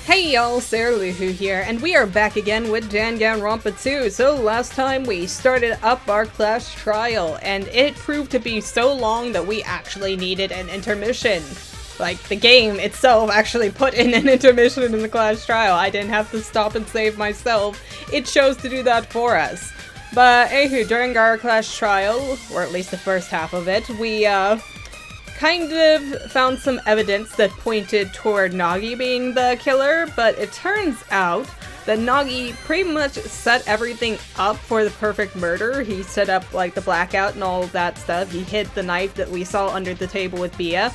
Hey y'all, Sarah Luhu here, and we are back again with Danganronpa 2. So last time we started up our class trial, and it proved to be so long that we actually needed an intermission. Like, the game itself actually put in an intermission in the class trial. I didn't have to stop and save myself. It chose to do that for us. But anywho, during our class trial, or at least the first half of it, we kind of found some evidence that pointed toward Nagi being the killer, but it turns out that Nagi pretty much set everything up for the perfect murder. He set up like the blackout and all of that stuff. He hid the knife that we saw under the table with Bia,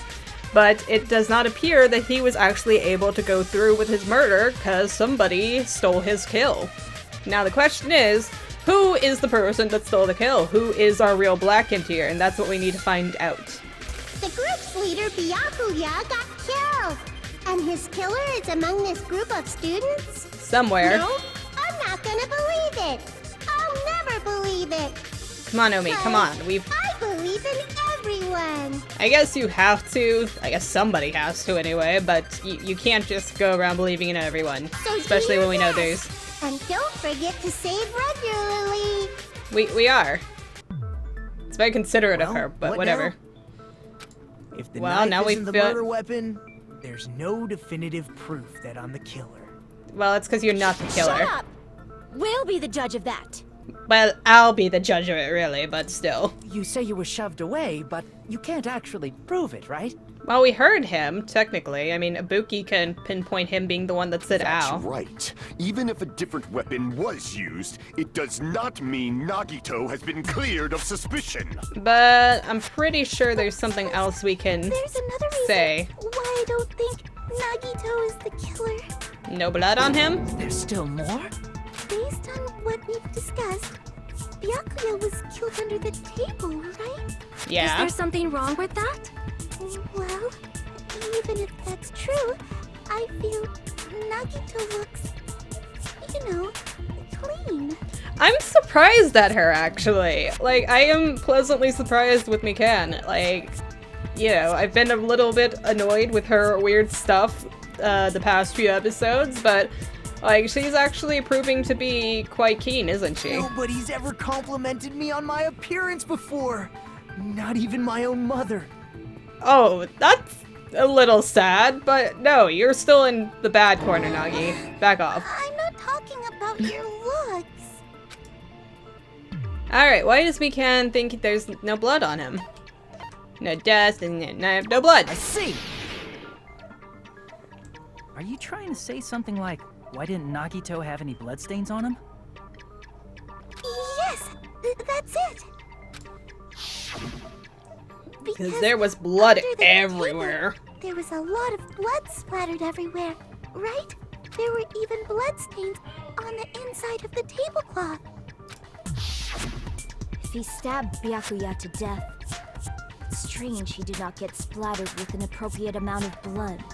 but it does not appear that he was actually able to go through with his murder because somebody stole his kill. Now the question is, who is the person that stole the kill? Who is our real Blackened here? And that's what we need to find out. The group's leader, Byakuya, got killed! And his killer is among this group of students? Somewhere. No, I'm not gonna believe it! I'll never believe it! Come on, Omi, come on. I believe in everyone! I guess you have to. I guess somebody has to anyway, but you can't just go around believing in everyone. So especially when we know there's... And don't forget to save regularly! We are. It's very considerate of her, but whatever. Now? If the Well, knife now isn't the we've murder weapon, there's no definitive proof that I'm the killer. Well, it's because you're not the killer. Shut up! We'll be the judge of that. Well, I'll be the judge of it, really, but still. You say you were shoved away, but you can't actually prove it, right? Well, we heard him, technically. I mean, Ibuki can pinpoint him being the one that said That's ow. right. Even if a different weapon was used, it does not mean Nagito has been cleared of suspicion. But I'm pretty sure there's something else we can There's another reason say. why I don't think Nagito is the killer. No blood on him? There's still more? Based on what we've discussed, Byakuya was killed under the table, right? Is Yeah. there something wrong with that? Well, even if that's true, I feel Nagito looks, clean. I'm surprised at her, actually. Like, I am pleasantly surprised with Mikan. Like, I've been a little bit annoyed with her weird stuff the past few episodes, but, like, she's actually proving to be quite keen, isn't she? Nobody's ever complimented me on my appearance before. Not even my own mother. Oh, that's a little sad, but no, you're still in the bad corner, Nagi. Back off. I'm not talking about your looks. Alright, why does Mikan think there's no blood on him? No dust and no blood. I see! Are you trying to say something like, why didn't Nagito have any bloodstains on him? Yes, that's it. Because there was blood under the everywhere. table, there was a lot of blood splattered everywhere, right? There were even bloodstains on the inside of the tablecloth. If he stabbed Byakuya to death, it's strange he did not get splattered with an appropriate amount of blood.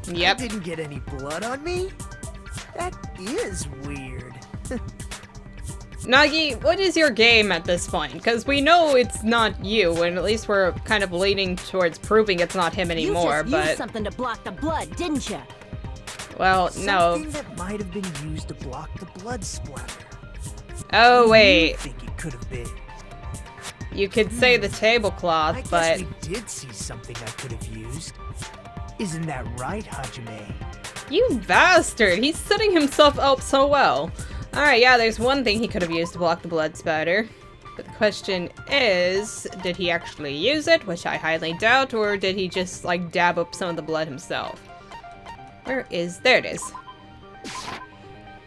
Yep. I didn't get any blood on me? That is weird. Nagi, what is your game at this point? Because we know it's not you, and at least we're kind of leaning towards proving it's not him anymore, you just but... used something to block the blood, didn't you? Well, no. Something that might have been used to block the blood splatter. Oh, What wait. do you think it could have been? You could say the tablecloth, I guess but... we did see something I could have used. Isn't that right, Hajime? You bastard! He's setting himself up so well. Alright, yeah, there's one thing he could have used to block the blood spatter. But the question is, did he actually use it, which I highly doubt, or did he just, like, dab up some of the blood himself? Where is... There it is.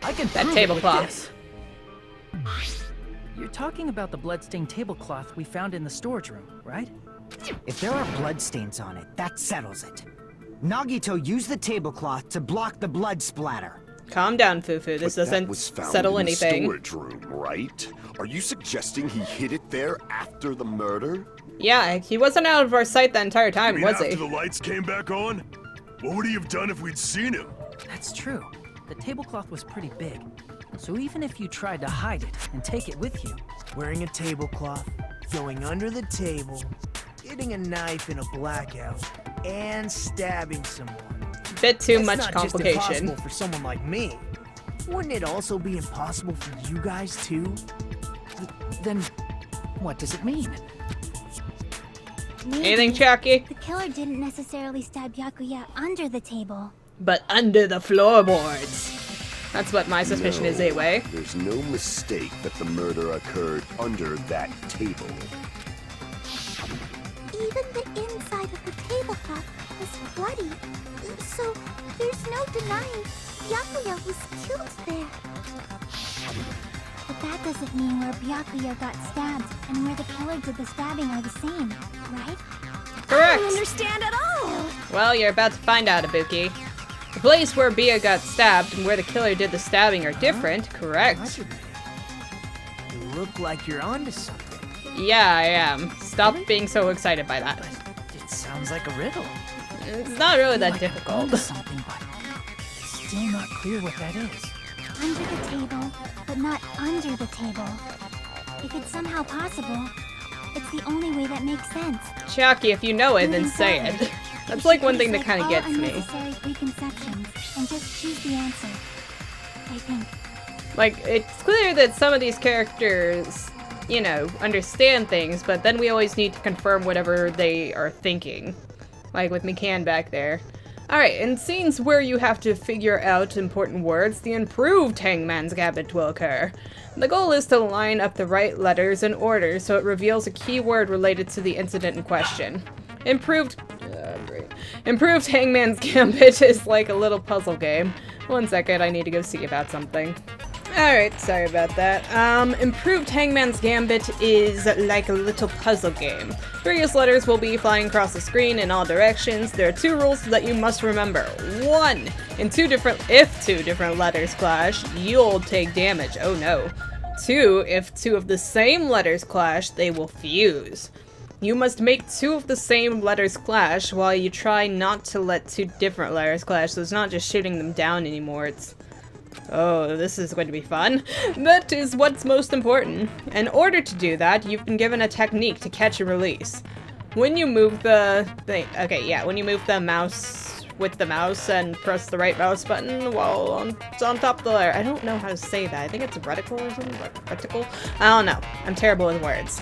I can That prove it with tablecloth. this. You're talking about the bloodstained tablecloth we found in the storage room, right? If there are bloodstains on it, that settles it. Nagito used the tablecloth to block the blood splatter. Calm down, Fufu. This But that doesn't was found settle in anything. the storage room, right? Are you suggesting he hid it there after the murder? Yeah, he wasn't out of our sight the entire time, was after he? the lights came back on? What would he have done if we'd seen him? That's true. The tablecloth was pretty big. So even if you tried to hide it and take it with you, wearing a tablecloth, going under the table, getting a knife in a blackout, and stabbing someone, Bit too That's much not just complication. impossible for someone like me. Wouldn't it also be impossible for you guys too? Then, what does it mean? Maybe Anything, Chucky? the killer didn't necessarily stab Byakuya under the table. But under the floorboards. That's what my suspicion is anyway. There's no mistake that the murder occurred under that table. Even the inside of the tablecloth was bloody. So there's no denying Byakuya was killed there. But that doesn't mean where Byakuya got stabbed and where the killer did the stabbing are the same, right? Correct. I don't understand at all. Well, you're about to find out, Ibuki. The place where Bia got stabbed and where the killer did the stabbing are different, correct? Hajime, you look like you're onto something. Yeah, I am. Stop being so excited by that. But it sounds like a riddle. It's not really that Like difficult. onto something, but it's still not clear what that is. Under the table, but not under the table. If it's somehow possible, it's the only way that makes sense. Chucky, if you know it, then Moving say forward, it. we That's should like one put thing that aside kind of all gets me. unnecessary preconceptions and just choose the answer. I think. Like, it's clear that some of these characters, you know, understand things, but then we always need to confirm whatever they are thinking. Like with McCann back there. Alright, in scenes where you have to figure out important words, the improved Hangman's Gambit will occur. The goal is to line up the right letters in order so it reveals a key word related to the incident in question. Improved Hangman's Gambit is like a little puzzle game. One second, I need to go see about something. Alright, sorry about that. Improved Hangman's Gambit is like a little puzzle game. Various letters will be flying across the screen in all directions. There are 2 rules that you must remember. 1. If two different letters clash, you'll take damage. Oh no. 2. If 2 of the same letters clash, they will fuse. You must make 2 of the same letters clash while you try not to let 2 different letters clash, so it's not just shooting them down anymore, it's... Oh, this is going to be fun. That is what's most important. In order to do that, you've been given a technique to catch and release. When you move the when you move the mouse with the mouse and press the right mouse button while it's on top of the letter. I don't know how to say that. I think it's reticle or something? Reticle? I don't know. I'm terrible with words.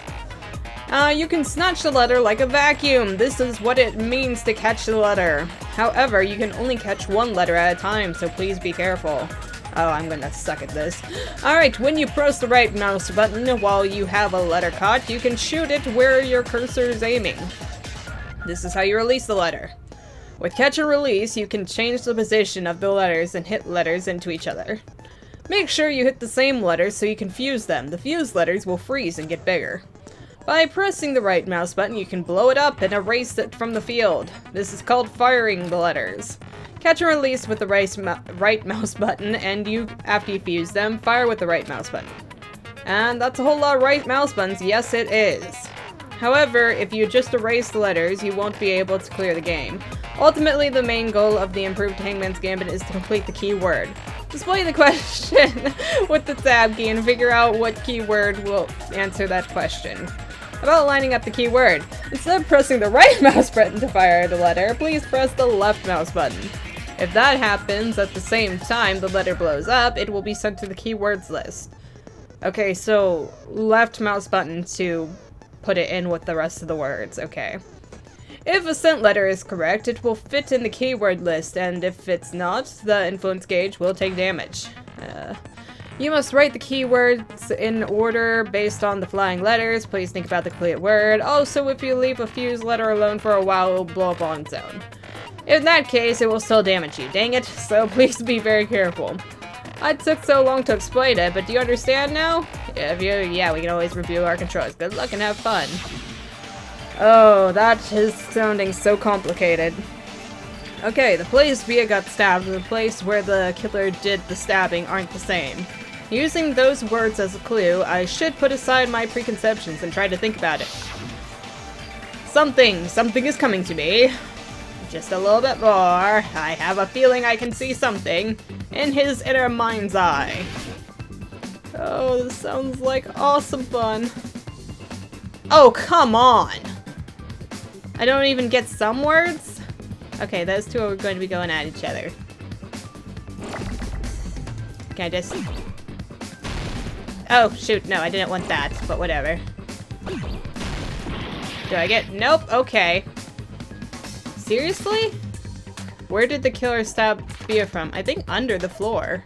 You can snatch the letter like a vacuum. This is what it means to catch the letter. However, you can only catch 1 letter at a time, so please be careful. Oh, I'm gonna suck at this. Alright, when you press the right mouse button while you have a letter caught, you can shoot it where your cursor is aiming. This is how you release the letter. With catch and release, you can change the position of the letters and hit letters into each other. Make sure you hit the same letters so you can fuse them. The fused letters will freeze and get bigger. By pressing the right mouse button, you can blow it up and erase it from the field. This is called firing the letters. Catch and release with the right mouse button, and after you fuse them, fire with the right mouse button. And that's a whole lot of right mouse buttons, yes it is. However, if you just erase the letters, you won't be able to clear the game. Ultimately, the main goal of the improved Hangman's Gambit is to complete the key word. Display the question with the tab key and figure out what keyword will answer that question. About lining up the keyword. Instead of pressing the right mouse button to fire the letter, please press the left mouse button. If that happens at the same time the letter blows up, it will be sent to the keywords list. Okay, so left mouse button to put it in with the rest of the words, okay. If a sent letter is correct, it will fit in the keyword list, and if it's not, the influence gauge will take damage. You must write the keywords in order based on the flying letters. Please think about the complete word. Also, if you leave a fused letter alone for a while, it will blow up on its own. In that case, it will still damage you, dang it, so please be very careful. I took so long to explain it, but do you understand now? Yeah, we can always review our controls. Good luck and have fun. Oh, that is sounding so complicated. Okay, the place Bia got stabbed and the place where the killer did the stabbing aren't the same. Using those words as a clue, I should put aside my preconceptions and try to think about it. Something is coming to me. Just a little bit more. I have a feeling I can see something in his inner mind's eye. Oh, this sounds like awesome fun. Oh, come on! I don't even get some words? Okay, those two are going to be going at each other. Can I just... Oh, shoot, no, I didn't want that, but whatever. Do I get... Nope, okay. Seriously? Where did the killer stab Bia from? I think under the floor.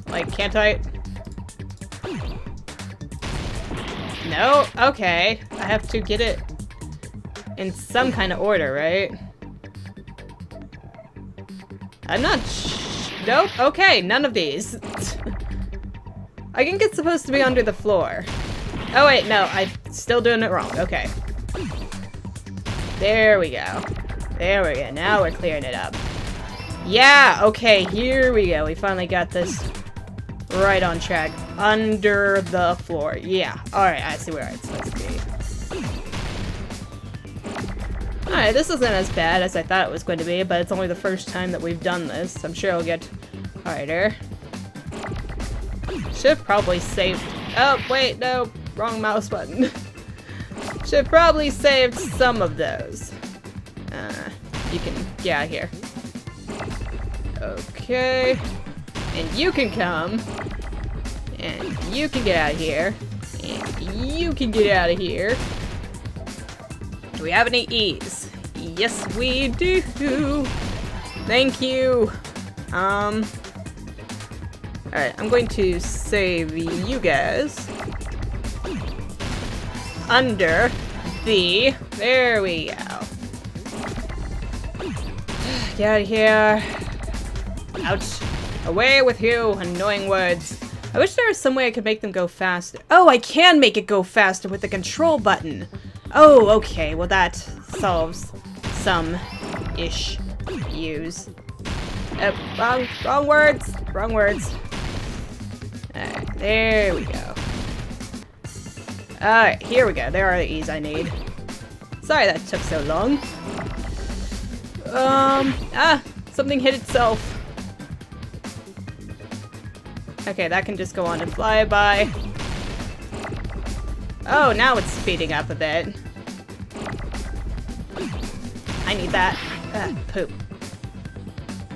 Like, can't I... No? Okay. I have to get it in some kind of order, right? I'm not Nope. Okay, none of these. I think it's supposed to be under the floor. Oh wait, no, I'm still doing it wrong. Okay. There we go. There we go. Now we're clearing it up. Yeah, okay, here we go. We finally got this right on track. Under the floor. Yeah. Alright, I see where it's supposed to be. Alright, this isn't as bad as I thought it was going to be, but it's only the first time that we've done this. I'm sure it'll get harder. Should have probably saved... Oh, wait, no. Wrong mouse button. Should have probably saved some of those. You can get out of here. Okay. And you can come. And you can get out of here. And you can get out of here. Do we have any E's? Yes, we do. Thank you. Alright, I'm going to save you guys. Under the... There we go. Get out of here. Ouch. Away with you, annoying words. I wish there was some way I could make them go faster. Oh, I can make it go faster with the control button. Oh, okay. Well, that solves some issues. Wrong words. Wrong words. Alright, there we go. Alright, here we go. There are the E's I need. Sorry that took so long. Something hit itself. Okay, that can just go on and fly by. Oh, now it's speeding up a bit. I need that. Poop.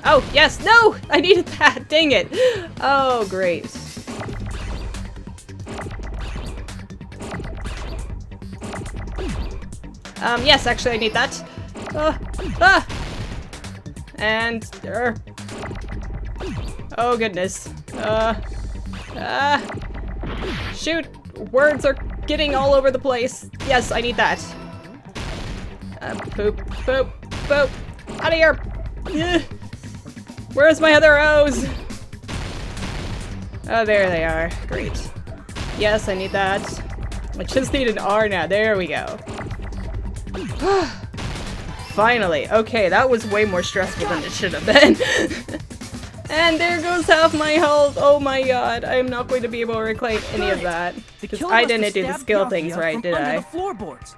Oh, yes! No! I needed that! Dang it! Oh, great. Yes, actually I need that. And, oh goodness. Shoot! Words are getting all over the place. Yes, I need that. Poop, poop, poop. Out of here! Ugh. Where's my other O's? Oh, there they are. Great. Yes, I need that. I just need an R now. There we go. Finally. Okay, that was way more stressful than it should have been. And there goes half my health. Oh my god. I am not going to be able to reclaim any of that. Because I didn't do the skill things right, did I? Under the floorboards.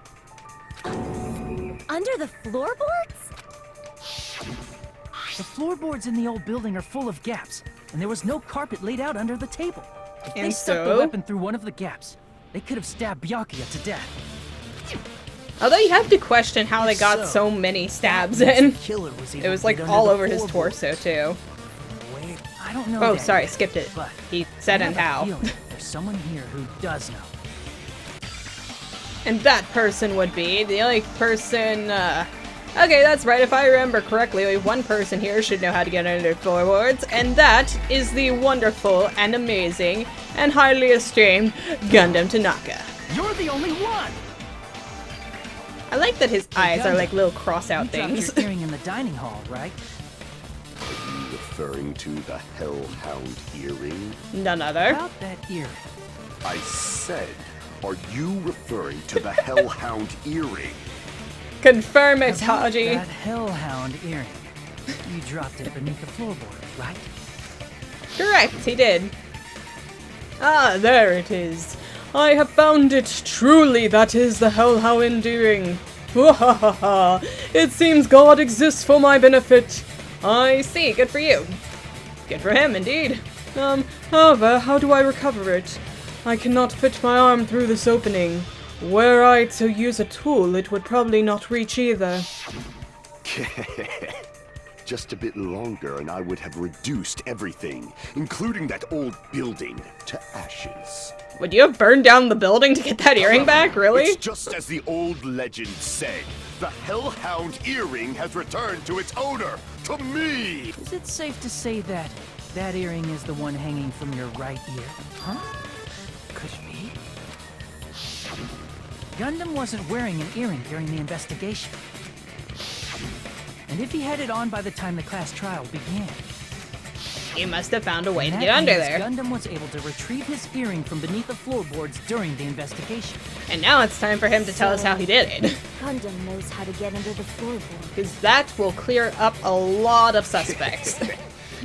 Under the floorboards? The floorboards in the old building are full of gaps, and there was no carpet laid out under the table. If they stuck the weapon through one of the gaps, they could have stabbed Byakuya to death. Although you have to question how they got so many stabs in. It was like all over his torso too. Wait, I don't know. Oh, sorry, skipped it. But He said and how. There's someone here who does know. And that person would be the only person, okay, that's right, if I remember correctly, only one person here should know how to get under floorboards, and that is the wonderful and amazing and highly esteemed Gundam Tanaka. You're the only one! I like that his eyes are like little cross-out things. You dropped your earring in the dining hall, right? Are you referring to the Hellhound earring? None other. About that earring. I said, are you referring to the Hellhound earring? Confirm it, About Haji. that Hellhound earring. You dropped it beneath the floorboard, right? Correct, he did. Ah, there it is. I have found it. Truly, that is the Hellhound earring. Wahahaha. It seems God exists for my benefit. I see. Good for you. Good for him, indeed. However, how do I recover it? I cannot fit my arm through this opening. Were I to use a tool, it would probably not reach either. Just a bit longer and I would have reduced everything, including that old building, to ashes. Would you have burned down the building to get that earring back, really? It's just as the old legend said. The Hellhound earring has returned to its owner, to me! Is it safe to say that that earring is the one hanging from your right ear? Huh? Could it be? Gundam wasn't wearing an earring during the investigation. And if he had it on by the time the class trial began, He must have found a way to that get under means there. Gundam was able to retrieve his earring from beneath the floorboards during the investigation. And now it's time for him to tell us how he did it. Gundam knows how to get under the floorboard. Because that will clear up a lot of suspects.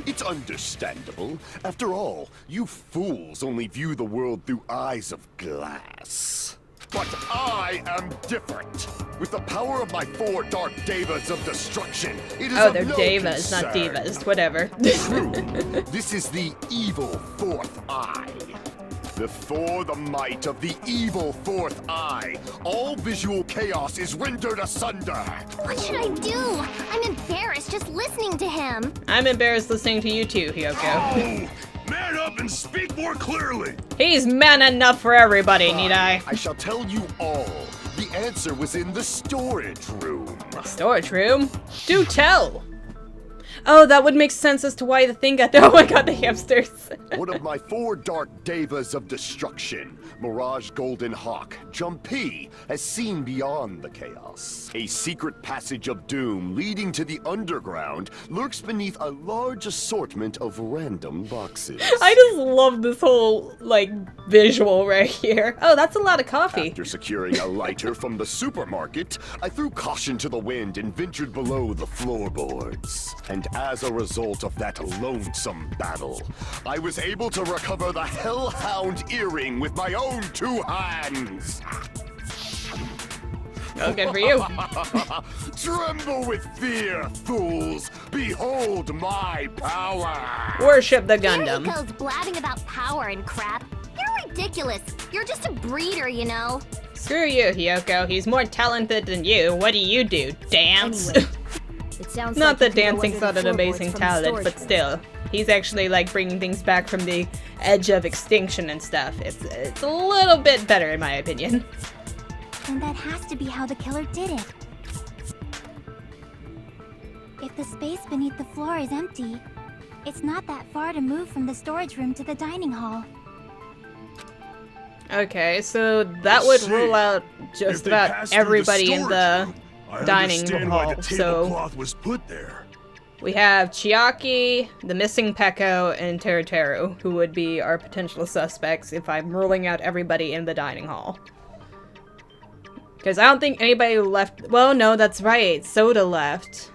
It's understandable. After all, you fools only view the world through eyes of glass. But I am different. With the power of my 4 dark devas of destruction, it is Oh, of they're no devas, not concern. divas. Whatever. True. This is the evil 4th eye. Before the might of the evil 4th eye, all visual chaos is rendered asunder. What should I do? I'm embarrassed just listening to him. I'm embarrassed listening to you too, Hyoko. Oh! Man up and speak more clearly! He's man enough for everybody, need I? I shall tell you all. The answer was in the storage room. Storage room? Do tell! Oh, that would make sense as to why the thing got there. Oh my god, the hamsters. One of my 4 dark devas of destruction, Mirage Golden Hawk, Jumpy, has seen beyond the chaos. A secret passage of doom leading to the underground lurks beneath a large assortment of random boxes. I just love this whole, like, visual right here. Oh, that's a lot of coffee. After securing a lighter from the supermarket, I threw caution to the wind and ventured below the floorboards. And as a result of that lonesome battle, I was able to recover the Hellhound earring with my own 2 hands. Oh, good for you. Tremble with fear, fools! Behold my power! Worship the Here he Gundam. goes blabbing about power and crap. You're ridiculous. You're just a breeder, you know. Screw you, Hyoko. He's more talented than you. What do you do? Dance? Anyway, it sounds Not like that you can go dancing's under not the an floorboards amazing from the talent, storage but room. still. He's actually, like, bringing things back from the edge of extinction and stuff. It's a little bit better, in my opinion. And that has to be how the killer did it. If the space beneath the floor is empty, it's not that far to move from the storage room to the dining hall. Okay, so that would see. rule out If just they about passed through everybody in storage the room, I dining understand why hall. the So tablecloth was put there. we have Chiaki, the missing Peko, and Teruteru, who would be our potential suspects if I'm ruling out everybody in the dining hall. Because I don't think anybody left. Well, no, that's right. Soda left.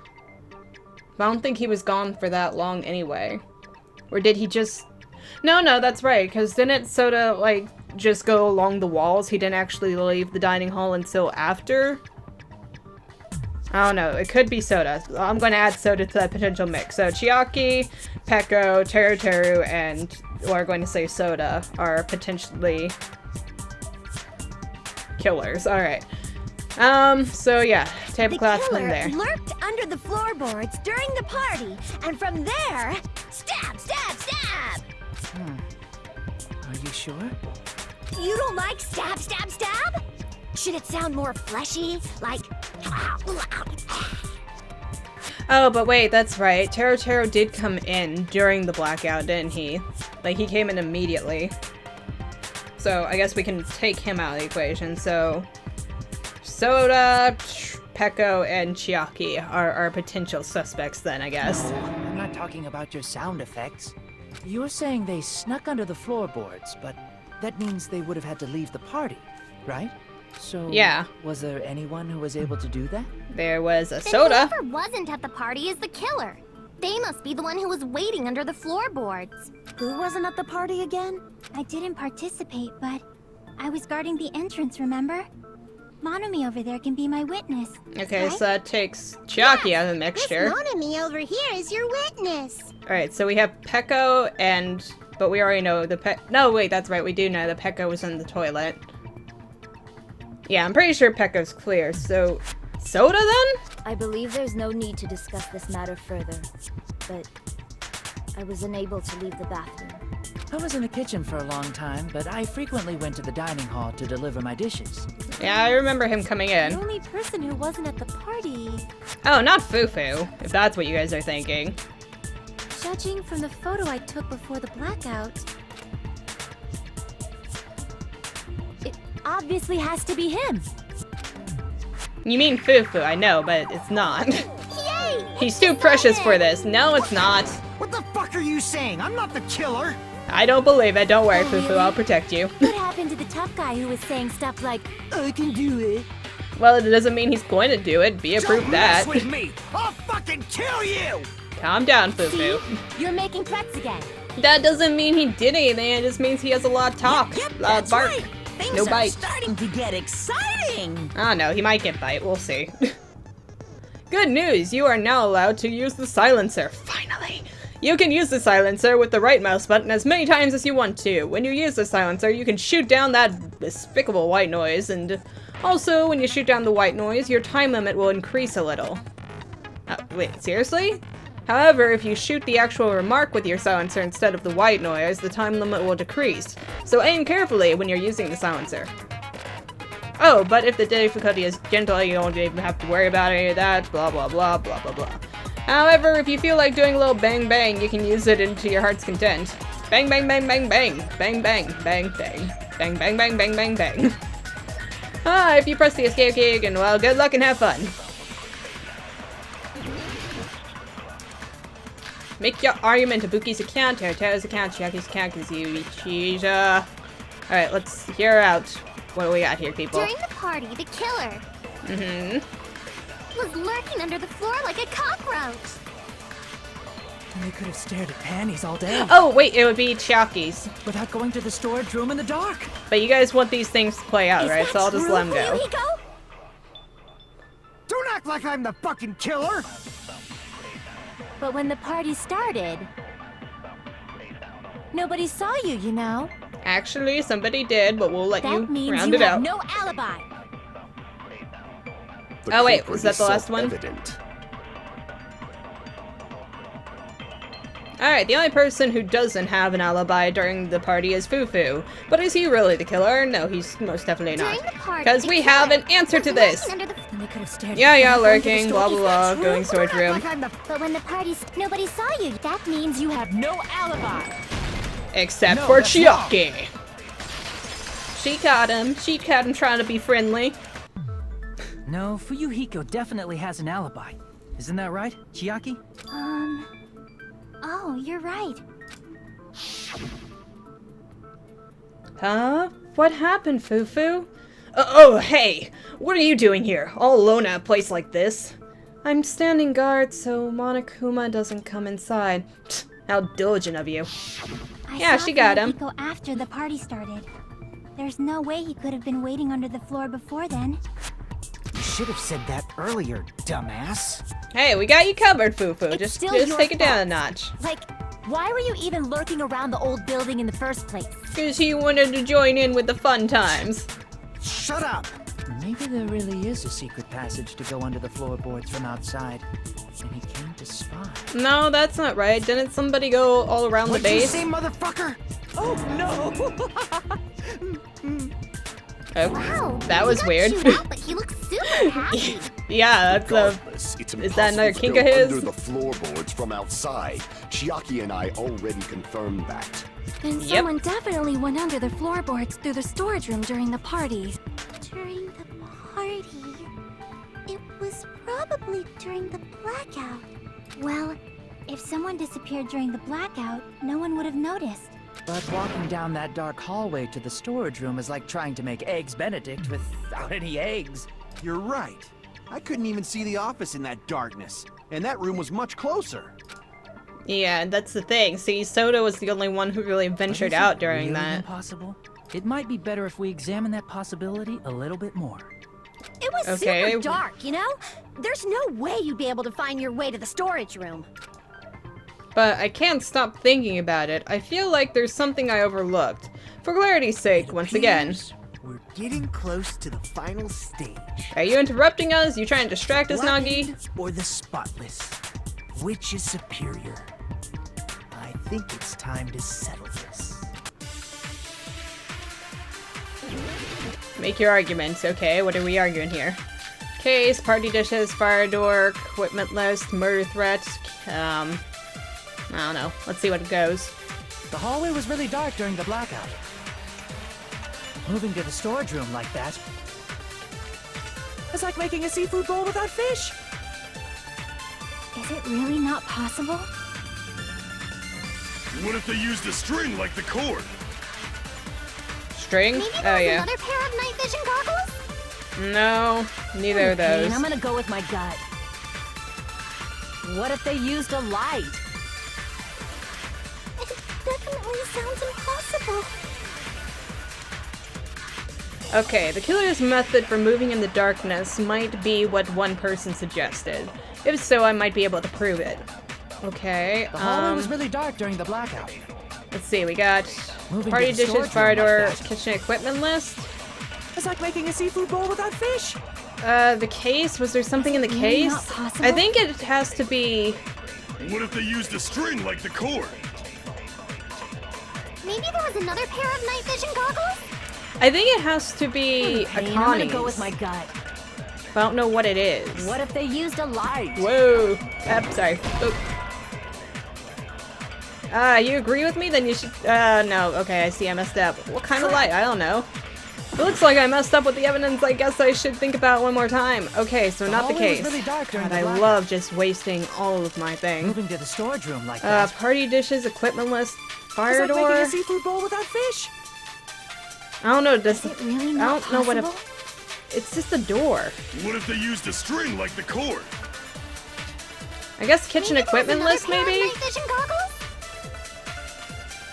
But I don't think he was gone for that long anyway. Or did he just... No, that's right. Because didn't Soda, like, just go along the walls? He didn't actually leave the dining hall until after? I don't know. It could be Soda. I'm going to add Soda to that potential mix. So Chiaki, Peko, Teruteru, and... we're going to say Soda are potentially... killers. Alright. So yeah, tablecloth's in there. Lurked under the floorboards during the party, and from there, stab, stab, stab! Are you sure? You don't like stab, stab, stab? Should it sound more fleshy? Like... Oh, but wait, that's right. Teruteru did come in during the blackout, didn't he? Like, he came in immediately. So, I guess we can take him out of the equation. So, Soda, Peko, and Chiaki are our potential suspects then, I guess. I'm not talking about your sound effects. You're saying they snuck under the floorboards, but that means they would have had to leave the party, right? So, Yeah. was there anyone who was able to do that? There was a Then Soda. whoever wasn't at the party is the killer. They must be the one who was waiting under the floorboards. Who wasn't at the party again? I didn't participate, but I was guarding the entrance, remember? Monomi over there can be my witness. Okay, right? so that takes Chiaki out of the mixture. Monomi over here is your witness. Alright, so we have Peko and... But we already know the No, wait, that's right, we do know the Peko was in the toilet. Yeah, I'm pretty sure Pekka's clear, so... Soda then? I believe there's no need to discuss this matter further, but I was unable to leave the bathroom. I was in the kitchen for a long time, but I frequently went to the dining hall to deliver my dishes. Yeah, I remember him coming The in. only person who wasn't at the party... Oh, not Fufu, if that's what you guys are thinking. Judging from the photo I took before the blackout, It obviously has to be him. You mean Fufu, I know, but it's not. yay! He's too precious for this. No, it's not. What the fuck are you saying? I'm not the killer! I don't believe it. Don't worry, Oh, Fufu, really? I'll protect you. What happened to the tough guy who was saying stuff like, I can do it? Well, it doesn't mean he's going to do it. Be approved Don't that. mess with me! I'll fucking kill you! Calm down, See? Fufu. You're making threats again. That doesn't mean he did anything. It just means he has a lot of talk. Bark. Things No are bite. starting to get exciting. I don't know. He might get bite. We'll see. Good news. You are now allowed to use the silencer. Finally. You can use the silencer with the right mouse button as many times as you want to. When you use the silencer, you can shoot down that despicable white noise, and also, when you shoot down the white noise, your time limit will increase a little. Wait, seriously? However, if you shoot the actual remark with your silencer instead of the white noise, the time limit will decrease. So aim carefully when you're using the silencer. Oh, but if the difficulty is gentle, you don't even have to worry about any of that, blah blah blah blah blah blah. However, if you feel like doing a little bang bang, you can use it into your heart's content. Bang bang bang bang bang, bang bang bang bang, bang bang bang bang bang bang. Ah, if you press the escape key again, well, good luck and have fun. Make your argument to Buki's account, Terata's account, Chiaki's account, Kazuichi's, Alright, let's hear out what do we got here, people. During the party, the killer was lurking under the floor like a cockroach. They could have stared at panties all day Oh, wait, it would be Chiaki's. without going to the storage room in the dark. But you guys want these things to play out, right? So I'll just let them go. Hiko? Don't act like I'm the fucking killer! But when the party started, nobody saw you, you know? Actually, somebody did, but we'll let That you means round you it have out. no alibi. The Oh, wait, culprit was that is the last one? self-evident. Alright, the only person who doesn't have an alibi during the party is Fufu. But is he really the killer? No, he's most definitely not. During the party, Because the we have an killer answer was to this. lurking under the And they could have stared Yeah, yeah, without going to the lurking, blah storage blah room. blah, going storage room. Like I'm the But when the party, nobody saw you. That means you have No alibi. Except No, for that's wrong. Chiaki. She caught him. She caught him trying to be friendly. No, Fuyuhiko definitely has an alibi. Isn't that right, Chiaki? Oh, you're right. Huh? What happened, Fufu? Oh, hey! What are you doing here, all alone at a place like this? I'm standing guard so Monokuma doesn't come inside. Psst, how diligent of you. Yeah, she got him. Hiko after the party started. There's no way he could have been waiting under the floor before then. You should have said that earlier, dumbass. Hey, we got you covered, Fufu. It's Just still your take it down a fault. notch. Like, why were you even lurking around the old building in the first place? Because he wanted to join in with the fun times. Shut up! Maybe there really is a secret passage to go under the floorboards from outside, and he came to spy. No, that's not right. Didn't somebody go all around What'd the you base? say, motherfucker? Oh no! Oh, Wow. that was he got weird. chewed out, but he looks super happy. Yeah, that's a... Regardless, it's is that another impossible kink to of go his? under the floorboards from outside. Chiaki and I already confirmed that. Then Yep. someone definitely went under the floorboards through the storage room during the party. During the party? It was probably during the blackout. Well, if someone disappeared during the blackout, no one would have noticed. But walking down that dark hallway to the storage room is like trying to make eggs Benedict without any eggs. You're right. I couldn't even see the office in that darkness, and that room was much closer. Yeah, that's the thing. See, Soda was the only one who really But ventured is it out during really that. impossible? It might be better if we examine that possibility a little bit more. It was Okay. super dark, you know? There's no way you'd be able to find your way to the storage room. But I can't stop thinking about it. I feel like there's something I overlooked. For clarity's sake, once again. We're getting close to the final stage. Are you interrupting us? You trying to distract us, Nagi? Splendid or the spotless? Which is superior? I think it's time to settle this. Make your arguments. Okay, what are we arguing here? Case, party dishes, fire door, equipment list, murder threats. I don't know. Let's see what it goes. The hallway was really dark during the blackout. Moving to the storage room like that. It's like making a seafood bowl without fish. Is it really not possible? What if they used a string like the cord? String? Maybe Oh, there's yeah. another pair of night vision goggles? No, neither of Okay, those. I'm gonna go with my gut. What if they used a light? It definitely sounds impossible. Okay, the killer's method for moving in the darkness might be what one person suggested. If so, I might be able to prove it. Okay, The hallway was really dark during the blackout. let's see, we got Moving party to the dishes, storage fire room door, like that. kitchen equipment list. It's like making a seafood bowl without fish. The case, was there something in the really case? not possible? I think it has to be... What if they used a string like the cord? Maybe there was another pair of night vision goggles? I think it has to be Okay, I'm Akani's. gonna go with my gut. I don't know what it is. What if they used a light? Whoa! Sorry. Oh. You agree with me? Then you should... no. Okay, I see I messed up. What kind of light? I don't know. It looks like I messed up with the evidence. I guess I should think about it one more time. Okay, so not the hallway was case. really dark during God, the I blackout. love just wasting all of my thing. Moving to the storage room like that. Party dishes, equipment list, fire It's like door. making a seafood bowl without fish. I don't know. Does Is it really I not don't know what possible? it's just a door. What if they used a string like the cord? I guess kitchen Maybe there was equipment another list, pair of maybe? night vision goggles?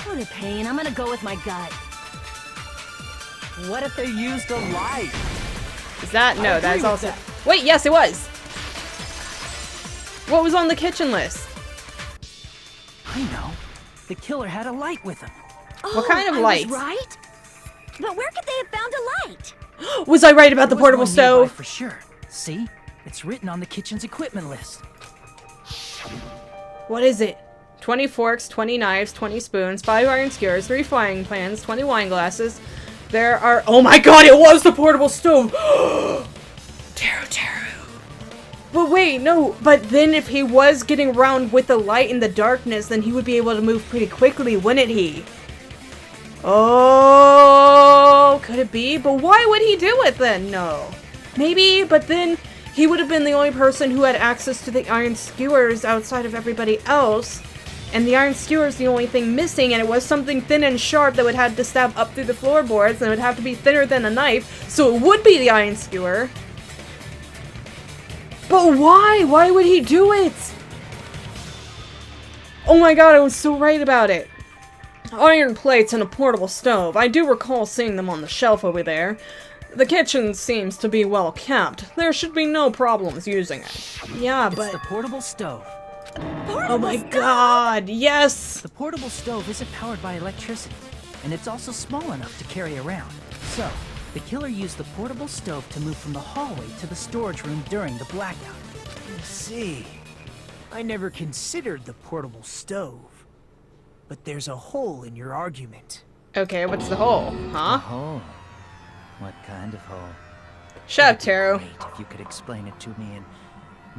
What a pain. I'm gonna go with my gut. What if they used a light? Is that? No, I that is agree also... with Wait, yes, it was! What was on the kitchen list? I know. The killer had a light with him. What kind of I light? was right? But where could they have found a light? Was I right about the There was portable one nearby stove? for sure. See? It's written on the kitchen's equipment list. What is it? 20 forks, 20 knives, 20 spoons, 5 iron skewers, 3 frying pans, 20 wine glasses. There are... Oh my god, it was the portable stove! Taro. But wait, no. But then if he was getting around with the light in the darkness, then he would be able to move pretty quickly, wouldn't he? Oh, could it be? But why would he do it then? No. Maybe, but then he would have been the only person who had access to the iron skewers outside of everybody else. And the iron skewer is the only thing missing, and it was something thin and sharp that would have to stab up through the floorboards, and it would have to be thinner than a knife, so it would be the iron skewer. But why? Why would he do it? Oh my god, I was so right about it. Iron plates and a portable stove. I do recall seeing them on the shelf over there. The kitchen seems to be well kept. There should be no problems using it. Yeah, It's but... the portable stove. Oh my god, yes! The portable stove isn't powered by electricity, and it's also small enough to carry around. So, the killer used the portable stove to move from the hallway to the storage room during the blackout. I see. I never considered the portable stove. But there's a hole in your argument. Okay, what's the hole? Huh? hole? What kind of hole? Shut up, Taro. Great if you could explain it to me in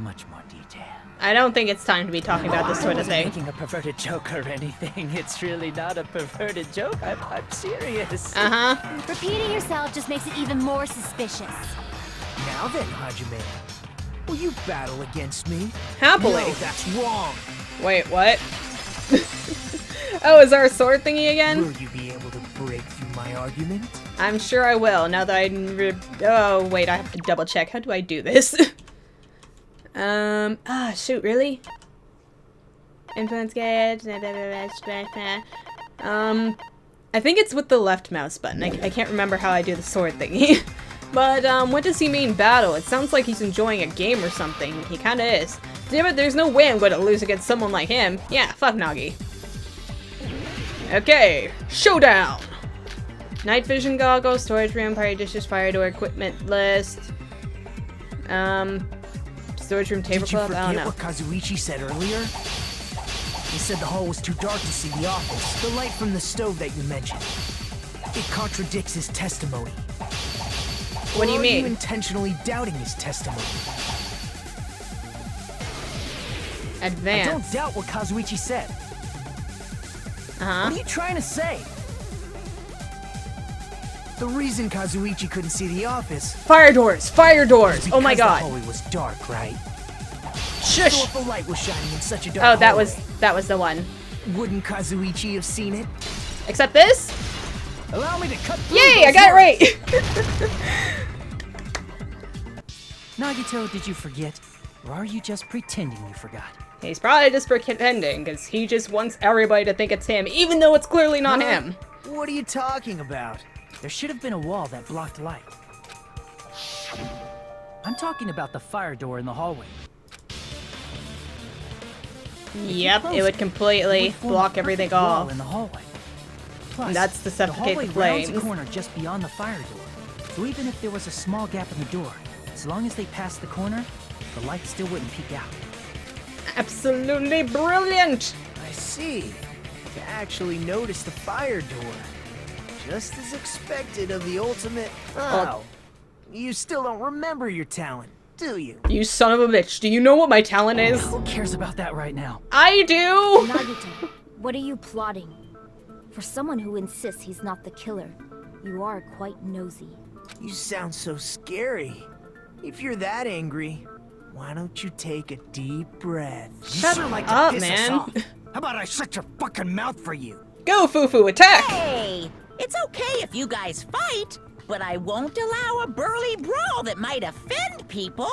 much more detail. I don't think it's time to be talking about this sort of thing. Making a perverted joke or anything. It's really not a perverted joke. I'm serious. Uh-huh. Repeating yourself just makes it even more suspicious. Now then, Hajime, will you battle against me? Happily. No, that's wrong. Wait, what? Oh, is our sword thingy again? Will you be able to break through my argument? I'm sure I will, now that oh, wait, I have to double check. How do I do this? Shoot, really? Influence gauge, I think it's with the left mouse button. I can't remember how I do the sword thingy. But, what does he mean battle? It sounds like he's enjoying a game or something. He kinda is. Damn it, there's no way I'm gonna lose against someone like him. Yeah, fuck Nagi. Okay, showdown! Night vision goggles, storage room, party dishes, fire door, equipment list. Storage room, tablecloth. I don't know. What Kazuichi said earlier? He said the hall was too dark to see the office. The light from the stove that you mentioned. It contradicts his testimony. What do you mean? Are you intentionally doubting his testimony? Advance. I don't doubt what Kazuichi said. What are you trying to say? The reason Kazuichi couldn't see the office... Fire doors! Fire doors! Oh my god. The hallway was dark, right? Shush! So if the light was shining in such a dark Oh, that was the one. Wouldn't Kazuichi have seen it? Except this? Allow me to cut through. Yay! I got it right! Nagito, did you forget? Or are you just pretending you forgot? He's probably just pretending, because he just wants everybody to think it's him, even though it's clearly not him. What are you talking about? There should have been a wall that blocked light. I'm talking about the fire door in the hallway. Yep, it would completely block everything off. In the hallway. Plus, That's to suffocate the flames. A corner just beyond the fire door. So even if there was a small gap in the door, as long as they passed the corner, the light still wouldn't peek out. Absolutely brilliant! I see. You actually noticed the fire door. Just as expected of the ultimate... Oh. You still don't remember your talent, do you? You son of a bitch, do you know what my talent is? Who cares about that right now? I do! Nagito, what are you plotting? For someone who insists he's not the killer, you are quite nosy. You sound so scary. If you're that angry, why don't you take a deep breath? Shut up, man. How about I shut your fucking mouth for you? Go, Fufu, attack! Hey, it's okay if you guys fight, but I won't allow a burly brawl that might offend people.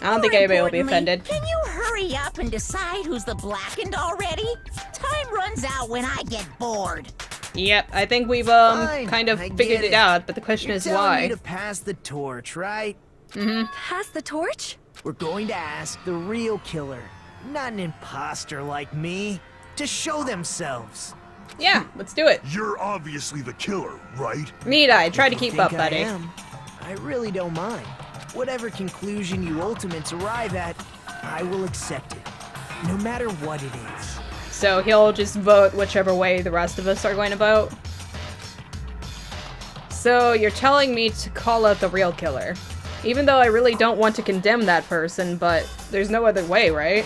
I don't think anybody will be Importantly, offended. Can you hurry up and decide who's the blackened already? Time runs out when I get bored. Yep, I think we've Fine, kind of I figured get it it. out, but the question You're is telling why. me to pass the torch, right? Pass the torch? We're going to ask the real killer, not an imposter like me, to show themselves. Yeah, let's do it. You're obviously the killer, right? Need I try to If you keep up, think I buddy. am, I really don't mind. Whatever conclusion you ultimates arrive at, I will accept it, no matter what it is. So he'll just vote whichever way the rest of us are going to vote. So you're telling me to call out the real killer. Even though I really don't want to condemn that person, but there's no other way, right?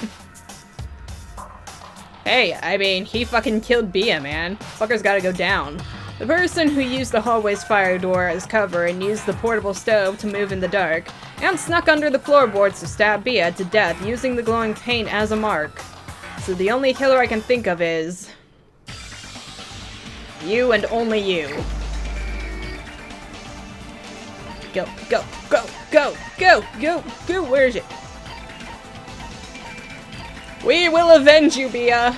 Hey, I mean, he fucking killed Bia, man. Fucker's gotta go down. The person who used the hallway's fire door as cover and used the portable stove to move in the dark, and snuck under the floorboards to stab Bia to death using the glowing paint as a mark. So the only killer I can think of is... you and only you. Go, go, go, go, go, go, go, where is it? We will avenge you, Bia!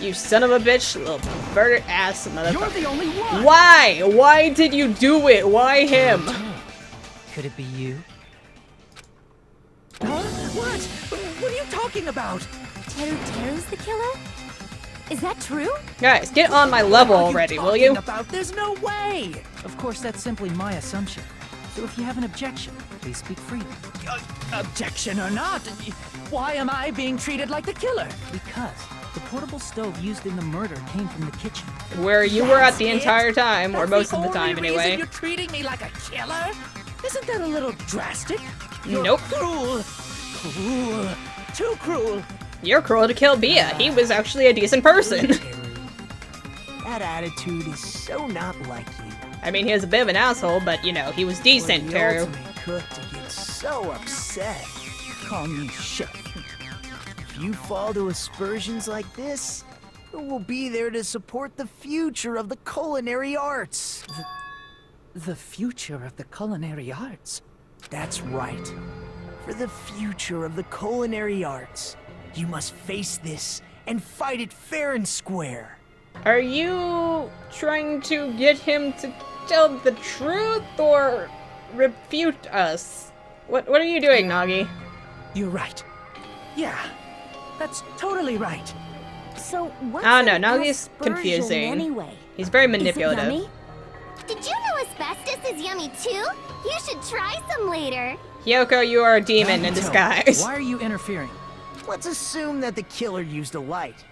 You son of a bitch, little perverted ass motherfucker. You're the only one! Why? Why did you do it? Why him? Could it be you? Huh? What? What are you talking about? Teru's the killer? Is that true? Guys, get on my level already, will you? There's no way! Of course, that's simply my assumption. So if you have an objection, please speak freely. Objection or not, why am I being treated like the killer? Because the portable stove used in the murder came from the kitchen. Where you were at the entire time, or most of the time Reason anyway. you're treating me like a killer? Isn't that a little drastic? You're Nope. Cruel. Cruel. Too cruel. You're cruel to kill Bia. He was actually a decent person. That attitude is so not like you. I mean, he was a bit of an asshole, but you know, he was decent, For the Teru. ultimate cook to get so upset. Call me chef. If you fall to aspersions like this, who will be there to support the future of the culinary arts? The future of the culinary arts? That's right. For the future of the culinary arts, you must face this and fight it fair and square. Are you trying to get him to tell the truth or refute us? What are you doing, Nagi? You're right. Yeah, that's totally right. So what's I don't know, an Nagi's aspersion confusing. anyway? He's very Is it manipulative. yummy? Did you know asbestos is yummy too? You should try some later. Hyoko, you are a demon in Nagito, disguise. Why are you interfering? Let's assume that the killer used a light.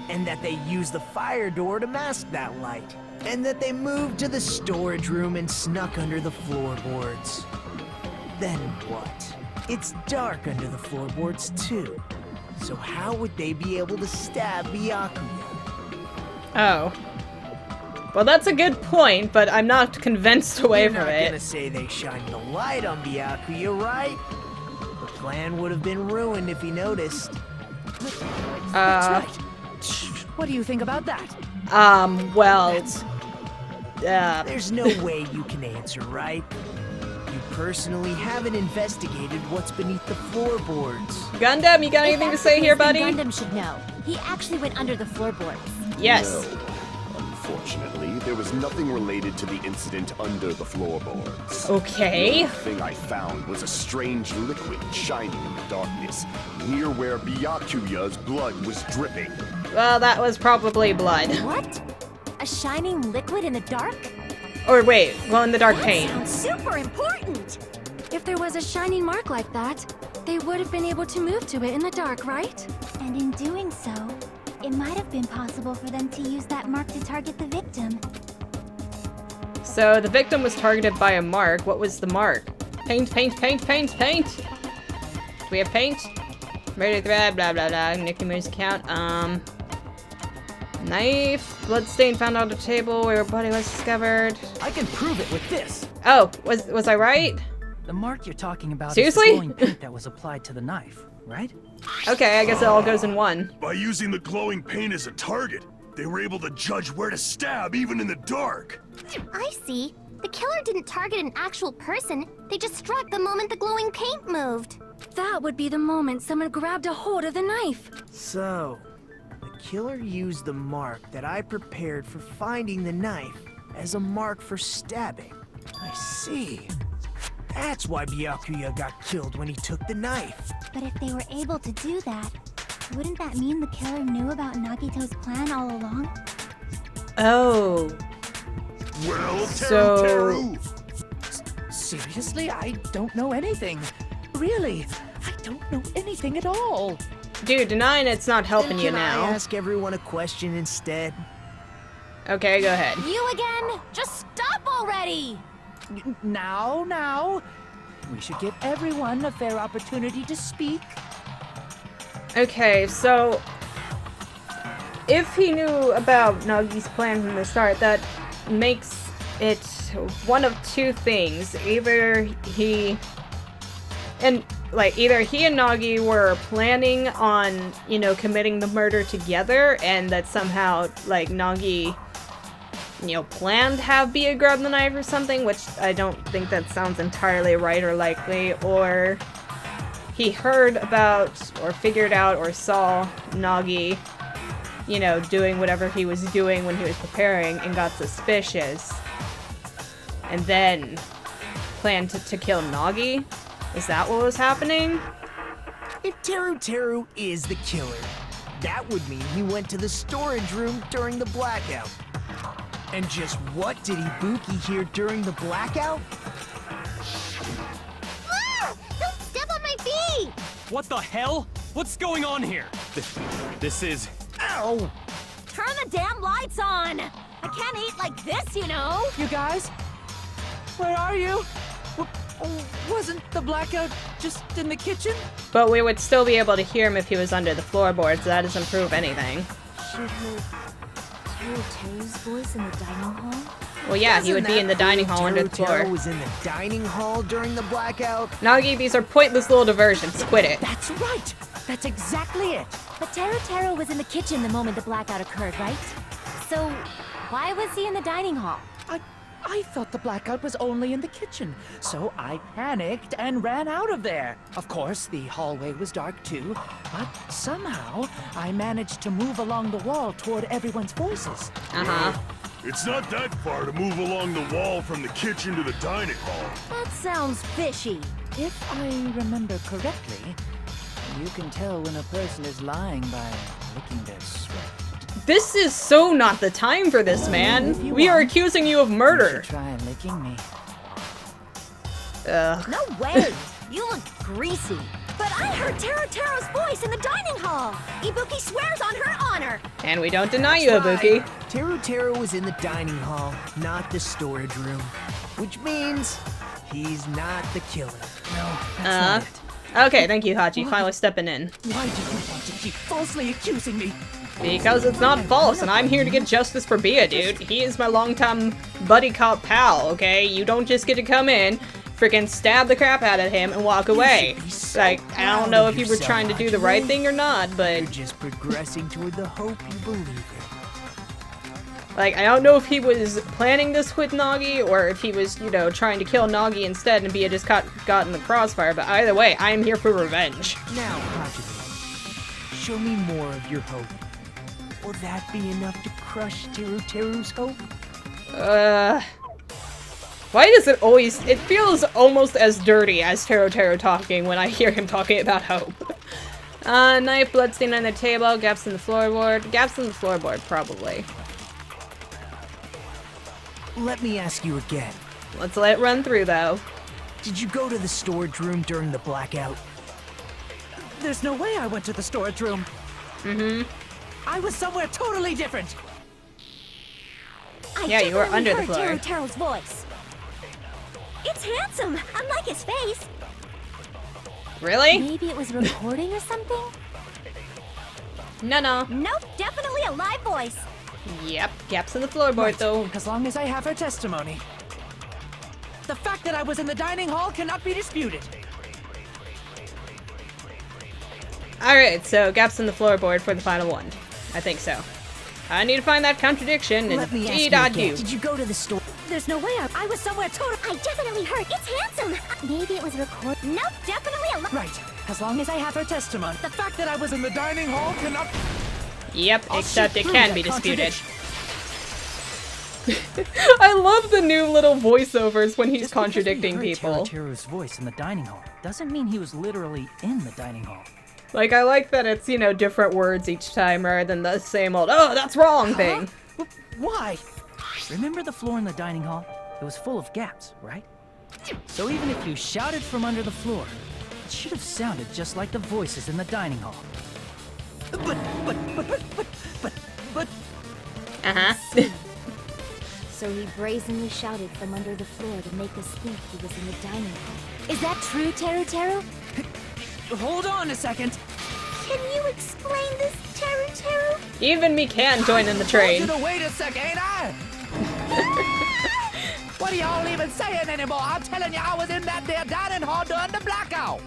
And that they used the fire door to mask that light. And that they moved to the storage room and snuck under the floorboards. Then what? It's dark under the floorboards too. So how would they be able to stab Byakuya? Oh. Well, that's a good point, but I'm not convinced away You're from not it. gonna say they shined the light on Byakuya, right? The plan would have been ruined if he noticed. That's right. What do you think about that? Well, There's no way you can answer, right? You personally haven't investigated what's beneath the floorboards. Gundam, you got anything to say here, buddy? Gundam should know. He actually went under the floorboards. Yes. No. Unfortunately, there was nothing related to the incident under the floorboards. Okay. The thing I found was a strange liquid shining in the darkness, near where Byakuya's blood was dripping. Well, that was probably blood. What? A shining liquid in the dark? Or wait, glow-in-the-dark paint. Sounds super important. If there was a shining mark like that, they would have been able to move to it in the dark, right? And in doing so, it might have been possible for them to use that mark to target the victim. So the victim was targeted by a mark. What was the mark? Paint, paint, paint, paint, paint! Do we have paint? Ready to grab, blah, blah, blah. Nicki Moo's account. Knife. Bloodstain found on the table where her body was discovered. I can prove it with this. Oh, was I right? The mark you're talking about Seriously? is the glowing paint that was applied to the knife, right? Okay, I guess it all goes in one. By using the glowing paint as a target, they were able to judge where to stab even in the dark. I see. The killer didn't target an actual person. They just struck the moment the glowing paint moved. That would be the moment someone grabbed a hold of the knife. So, the killer used the mark that I prepared for finding the knife as a mark for stabbing. I see. That's why Byakuya got killed when he took the knife. But if they were able to do that, wouldn't that mean the killer knew about Nagito's plan all along? Oh. Well, So- Teru! Seriously, I don't know anything. Really, I don't know anything at all. Dude, denying it's not helping you Can I now. ask everyone a question instead? Okay, go ahead. You again? Just stop already! Now. We should give everyone a fair opportunity to speak. Okay, so if he knew about Nagi's plan from the start, that makes it one of two things. Either he and Nagi were planning on, committing the murder together, and that somehow, Nagi, planned to have Bia grab the knife or something, which I don't think that sounds entirely right or likely, or he heard about, or figured out, or saw Nagi, doing whatever he was doing when he was preparing and got suspicious, and then planned to kill Nagi? Is that what was happening? If Teru is the killer, that would mean he went to the storage room during the blackout. And just what did Ibuki hear during the blackout? Ah! Don't step on my feet! What the hell? What's going on here? This is... Ow! Turn the damn lights on! I can't eat like this, you know! You guys? Where are you? Wasn't the blackout just in the kitchen? But we would still be able to hear him if he was under the floorboards, so that doesn't prove anything. She heard Teru's voice in the dining hall? Well, yeah, he would be in the dining hall under the floor. Teru was in the dining hall during the blackout? Nagi, these are pointless little diversions. Quit it. That's right! That's exactly it! But Teru was in the kitchen the moment the blackout occurred, right? So, why was he in the dining hall? I thought the blackout was only in the kitchen, so I panicked and ran out of there. Of course, the hallway was dark too, but somehow I managed to move along the wall toward everyone's voices. Uh-huh. It's not that far to move along the wall from the kitchen to the dining hall. That sounds fishy. If I remember correctly, you can tell when a person is lying by licking their sweat. This is so not the time for this, man. We are accusing you of murder. Try licking me. Ugh. No way! You look greasy. But I heard Teru's voice in the dining hall. Ibuki swears on her honor. And we don't deny you, Ibuki. Teru was in the dining hall, not the storage room. Which means he's not the killer. No, that's not it. Okay, thank you, Hachi. Finally stepping in. Why do you want to keep falsely accusing me? Because it's not false, and I'm here to get justice for Bia, dude. He is my longtime buddy cop pal, okay? You don't just get to come in, freaking stab the crap out of him, and walk away. Like, I don't know if you were trying to do the right thing or not, but... You're just progressing toward the hope you believe in. Like, I don't know if he was planning this with Nagi, or if he was, you know, trying to kill Nagi instead, and Bia just got in the crossfire, but either way, I am here for revenge. Now, Hajime, show me more of your hope. Will that be enough to crush Teru's hope? Why does it always... It feels almost as dirty as Teru talking when I hear him talking about hope. Knife, bloodstain on the table, gaps in the floorboard. Gaps in the floorboard, probably. Let me ask you again. Let's let it run through, though. Did you go to the storage room during the blackout? There's no way I went to the storage room. Mm-hmm. I was somewhere totally different. Yeah, you were under the floor. Teru's voice. It's handsome, unlike his face. Really? Maybe it was recording or something? No. Nope, definitely a live voice. Yep, gaps in the floorboard, though. As long as I have her testimony. The fact that I was in the dining hall cannot be disputed. Alright, so gaps in the floorboard for the final one. I think so. I need to find that contradiction, and Let me ask you I again. do. Did you go to the store? There's no way I was somewhere totally... I definitely heard. It's handsome. Maybe it was recorded. Nope, definitely a live... Right. As long as I have her testimony. The fact that I was in the dining hall cannot... Yep, I'll except shoot it through can that be disputed. contradiction. I love the new little voiceovers when he's Just because contradicting we heard people. Teru's voice in the dining hall doesn't mean he was literally in the dining hall. Like, I like that it's, you know, different words each time rather than the same old, oh, that's wrong thing. Why? Remember the floor in the dining hall? It was full of gaps, right? So even if you shouted from under the floor, it should have sounded just like the voices in the dining hall. But... Uh-huh. So he brazenly shouted from under the floor to make us think he was in the dining hall. Is that true, Teru? Hold on a second. Can you explain this, Teru? Even me can join in the train. I told you to wait a second, ain't I? What are y'all even saying anymore? I'm telling you, I was in that there dining hall during the blackout.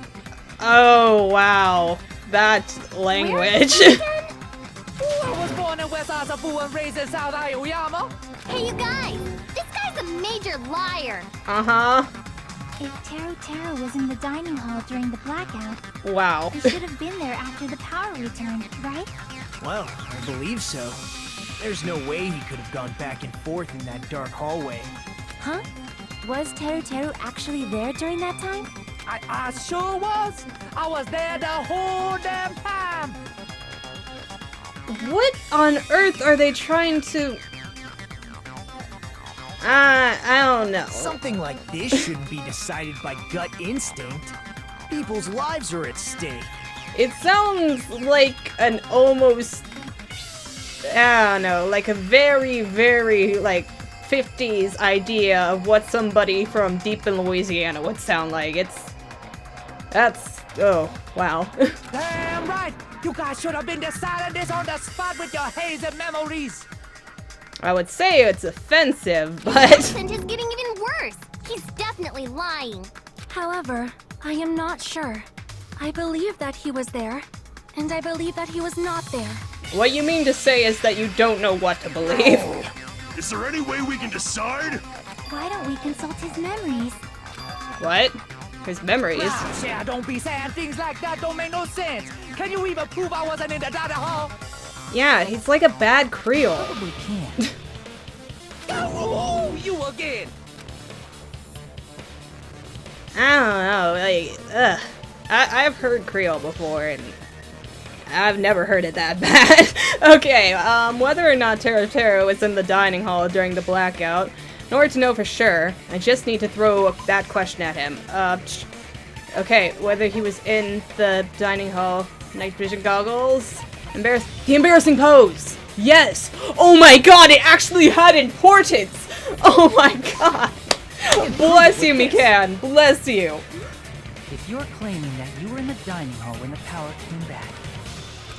Oh, wow. That language. I was born in West Asabu and raised in South Aoyama. Hey, you guys! This guy's a major liar! Uh-huh. If Teru was in the dining hall during the blackout, Wow. he should have been there after the power returned, right? Well, I believe so. There's no way he could have gone back and forth in that dark hallway. Huh? Was Teru actually there during that time? I sure was. I was there the whole damn time. What on earth are they trying to... I don't know. Something like this shouldn't be decided by gut instinct. People's lives are at stake. It sounds like an almost... I don't know, like a very, very, like, 50s idea of what somebody from deep in Louisiana would sound like. That's... oh, wow. Damn right. You guys should have been deciding this on the spot with your hazy memories. I would say it's offensive, but... Accent is getting even worse! He's definitely lying! However, I am not sure. I believe that he was there, and I believe that he was not there. What you mean to say is that you don't know what to believe. Is there any way we can decide? Why don't we consult his memories? What? His memories? Yeah, don't be saying things like that. Don't make no sense. Can you even prove I wasn't in the dining hall? Yeah, he's like a bad Creole. Probably can. Oh, you again. I don't know, like, ugh. I've heard Creole before, and I've never heard it that bad. Okay, whether or not Teru was in the dining hall during the blackout, in order to know for sure, I just need to throw that question at him. Okay, whether he was in the dining hall, night vision goggles, the embarrassing pose. Yes! Oh my god, it actually had importance! Oh my god! Bless you, Mikan. Bless you. If you're claiming that you were in the dining hall when the power came back,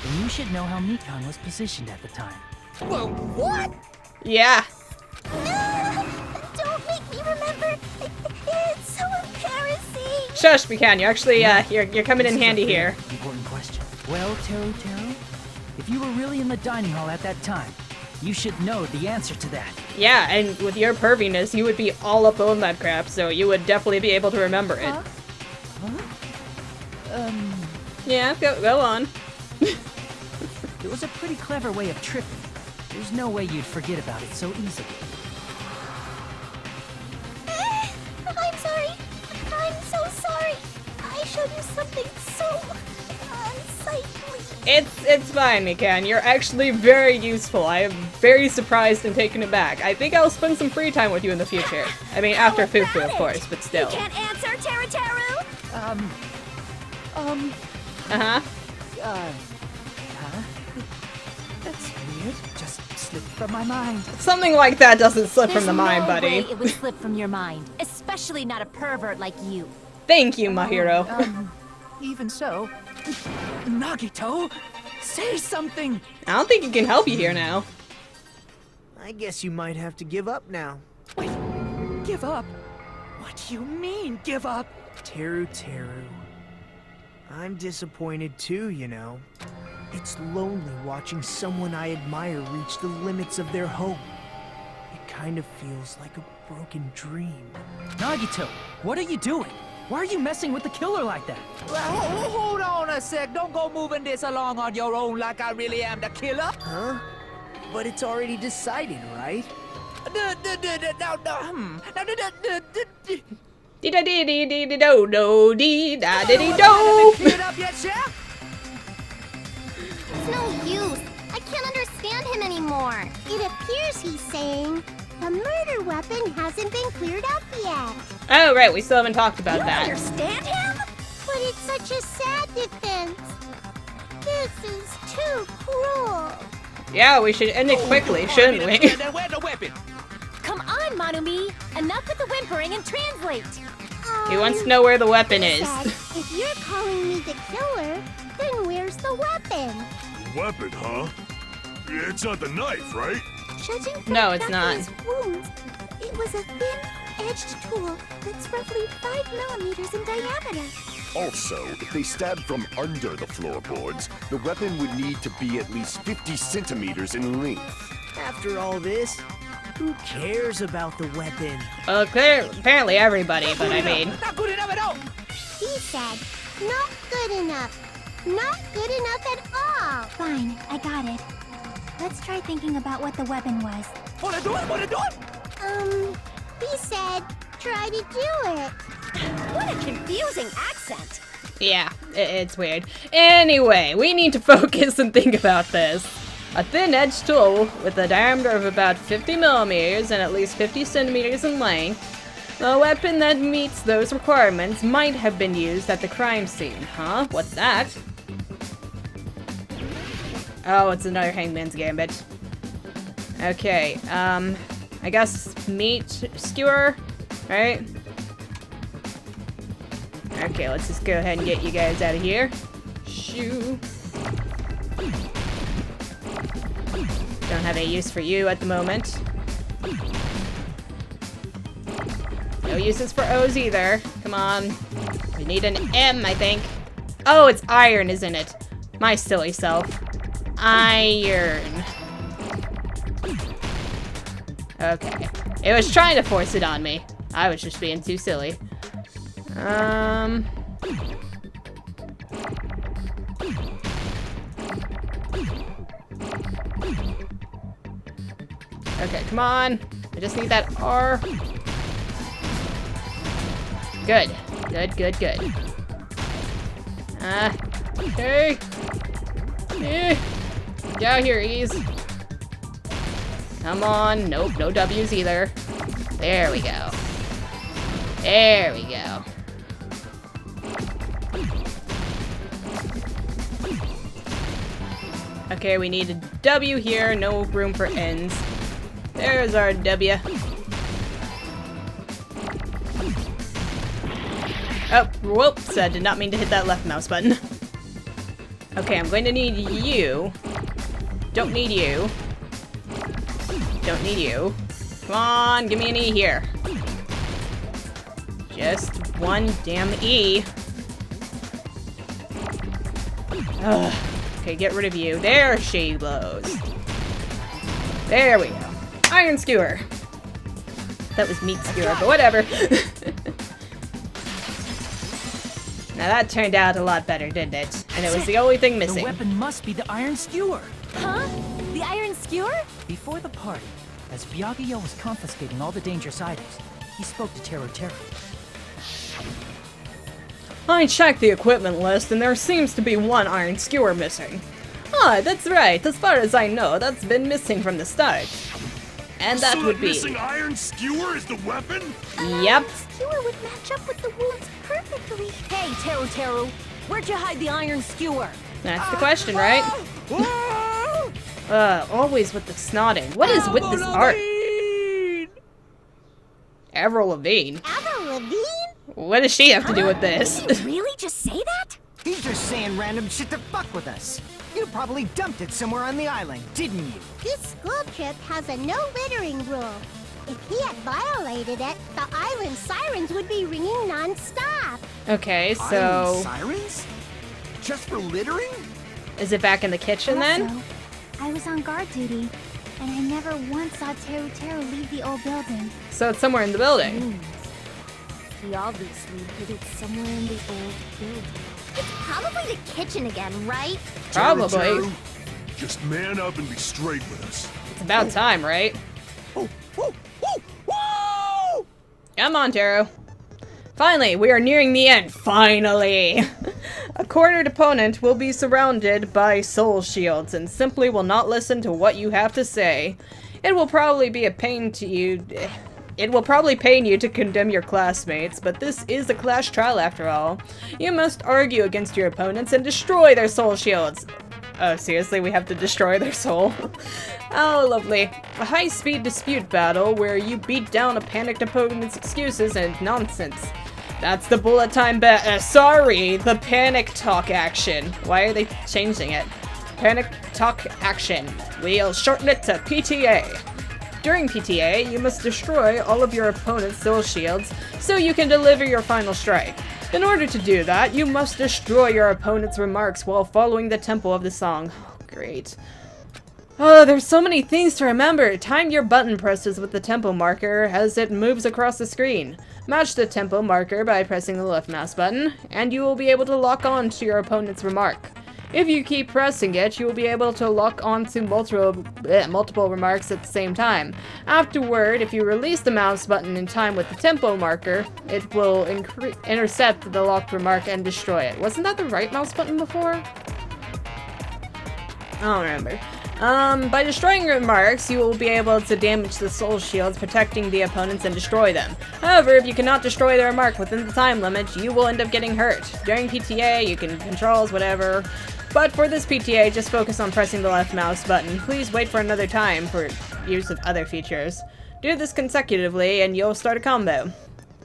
then you should know how Mikan was positioned at the time. Well, what? Yeah. Don't make me remember. It's so embarrassing. Shush, Mikan. You're actually, you're coming in handy here. Important question. Well, Teru, if you were really in the dining hall at that time, you should know the answer to that. Yeah, and with your perviness, you would be all up on that crap, so you would definitely be able to remember it. Huh? Yeah, go on. It was a pretty clever way of tripping. There's no way you'd forget about it so easily. I'm sorry. I'm so sorry. I showed you something so unsightly. It's fine, Mikan. You're actually very useful. I am very surprised and taken aback. I think I'll spend some free time with you in the future. I mean, after Fufu, of course, but still. You can't answer, Teru. Uh-huh. That's weird. Just slipped from my mind. Something like that doesn't slip There's from the mind, no buddy. way it would slip from your mind, especially not a pervert like you. Thank you, my hero. Even so, Nagito, say something. I don't think he can help you here now. I guess you might have to give up now. Wait, give up? What do you mean, give up? Teru. I'm disappointed too, you know. It's lonely watching someone I admire reach the limits of their hope. It kind of feels like a broken dream. Nagito, what are you doing? Why are you messing with the killer like that? Well, hold on a sec. Don't go moving this along on your own like I really am the killer. Huh? But it's already decided, right? Dee da dee dee dee dee do do dee da dee dee do. Cleared up yet, Chef? It's no use. I can't understand him anymore. It appears he's saying the murder weapon hasn't been cleared up yet. Oh right, we still haven't talked about You that. understand him? But it's such a sad defense. This is too cruel. Yeah, we should end it quickly, shouldn't we? Then where's the weapon? Come on, Manumi! Enough with the whimpering and translate! He wants to know where the weapon He is. said, if you're calling me the killer, then where's the weapon? Weapon, huh? It's not the knife, right? Judging from No, it's not. Gaku's wounds, it was a thin-edged tool that's roughly 5 millimeters in diameter. Also, if they stabbed from under the floorboards, the weapon would need to be at least 50 centimeters in length. After all this, who cares about the weapon? Apparently everybody, but I mean. Not good enough at all. He said, not good enough. Not good enough at all. Fine, I got it. Let's try thinking about what the weapon was. Wanna do it? He said, try to do it. What a confusing accent! Yeah, it's weird. Anyway, we need to focus and think about this. A thin-edged tool with a diameter of about 50 millimeters and at least 50 centimeters in length. A weapon that meets those requirements might have been used at the crime scene. Huh? What's that? Oh, it's another Hangman's Gambit. Okay, I guess meat skewer, right? Okay, let's just go ahead and get you guys out of here. Shoo. Don't have any use for you at the moment. No uses for O's either. Come on. We need an M, I think. Oh, it's iron, isn't it? My silly self. Iron. Okay. It was trying to force it on me. I was just being too silly. Okay, come on. I just need that R. Good. Good. Okay. Get out here, Ease. Come on. Nope, no W's either. There we go. There we go. Okay, we need a W here. No room for N's. There's our W. Oh, whoops. I did not mean to hit that left mouse button. Okay, I'm going to need you. Don't need you. Don't need you. Come on, give me an E here. Just one damn E. Ugh. Okay, get rid of you. There she blows. There we go. Iron skewer. That was meat skewer, but whatever. Now that turned out a lot better, didn't it? And it was the only thing missing. The weapon must be the iron skewer. Huh? The iron skewer? Before the party, as Byakuya was confiscating all the dangerous items, he spoke to Teru. I checked the equipment list and there seems to be one iron skewer missing. Ah, that's right. As far as I know, that's been missing from the start. And that so would be... missing iron skewer is the weapon? Yep. Skewer would match up with the wounds perfectly. Hey, Teru, where'd you hide the iron skewer? That's the question, right? Always with the snotting. What is with this art? Avril Lavigne? Avril Lavigne? What does she have to do with this? Did he really just say that? He's just saying random shit to fuck with us. You probably dumped it somewhere on the island, didn't you? This school trip has a no littering rule. If he had violated it, the island sirens would be ringing non-stop. Okay, so... Island sirens? Just for littering? Is it back in the kitchen then? Also, I was on guard duty, and I never once saw Teru leave the old building. So it's somewhere in the building. He obviously hid it somewhere in the old building. It's probably the kitchen again, right? Probably. Teru, just man up and be straight with us. It's about time, right? Oh, oh, oh, whoa! Come on, Teru. Finally, we are nearing the end. Finally! A cornered opponent will be surrounded by soul shields and simply will not listen to what you have to say. It will probably be a pain to you. It will probably pain you to condemn your classmates, but this is a class trial after all. You must argue against your opponents and destroy their soul shields. Oh, seriously, we have to destroy their soul? Oh, lovely. A high-speed dispute battle where you beat down a panicked opponent's excuses and nonsense. That's the bullet time sorry, the panic talk action. Why are they changing it? Panic talk action. We'll shorten it to PTA. During PTA, you must destroy all of your opponent's soul shields so you can deliver your final strike. In order to do that, you must destroy your opponent's remarks while following the tempo of the song. Oh, great. Oh, there's so many things to remember. Time your button presses with the tempo marker as it moves across the screen. Match the tempo marker by pressing the left mouse button, and you will be able to lock on to your opponent's remark. If you keep pressing it, you will be able to lock onto multiple remarks at the same time. Afterward, if you release the mouse button in time with the tempo marker, it will intercept the locked remark and destroy it. Wasn't that the right mouse button before? I don't remember. By destroying remarks, you will be able to damage the soul shields, protecting the opponents and destroy them. However, if you cannot destroy the remark within the time limit, you will end up getting hurt. During PTA, you can controls whatever. But for this PTA, just focus on pressing the left mouse button. Please wait for another time for use of other features. Do this consecutively and you'll start a combo.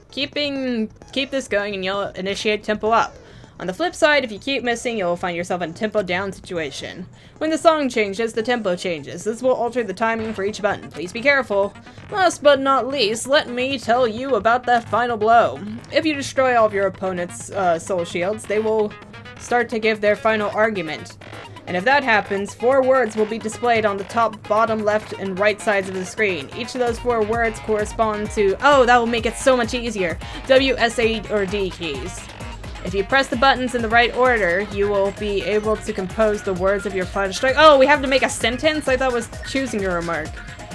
Keep this going and you'll initiate tempo up. On the flip side, if you keep missing, you'll find yourself in a tempo down situation. When the song changes, the tempo changes. This will alter the timing for each button. Please be careful. Last but not least, let me tell you about that final blow. If you destroy all of your opponent's soul shields, they will start to give their final argument. And if that happens, 4 words will be displayed on the top, bottom, left, and right sides of the screen. Each of those 4 words correspond to, oh, that will make it so much easier, W, S, A, or D keys. If you press the buttons in the right order, you will be able to compose the words of your final strike. Oh, we have to make a sentence? I thought it was choosing a remark.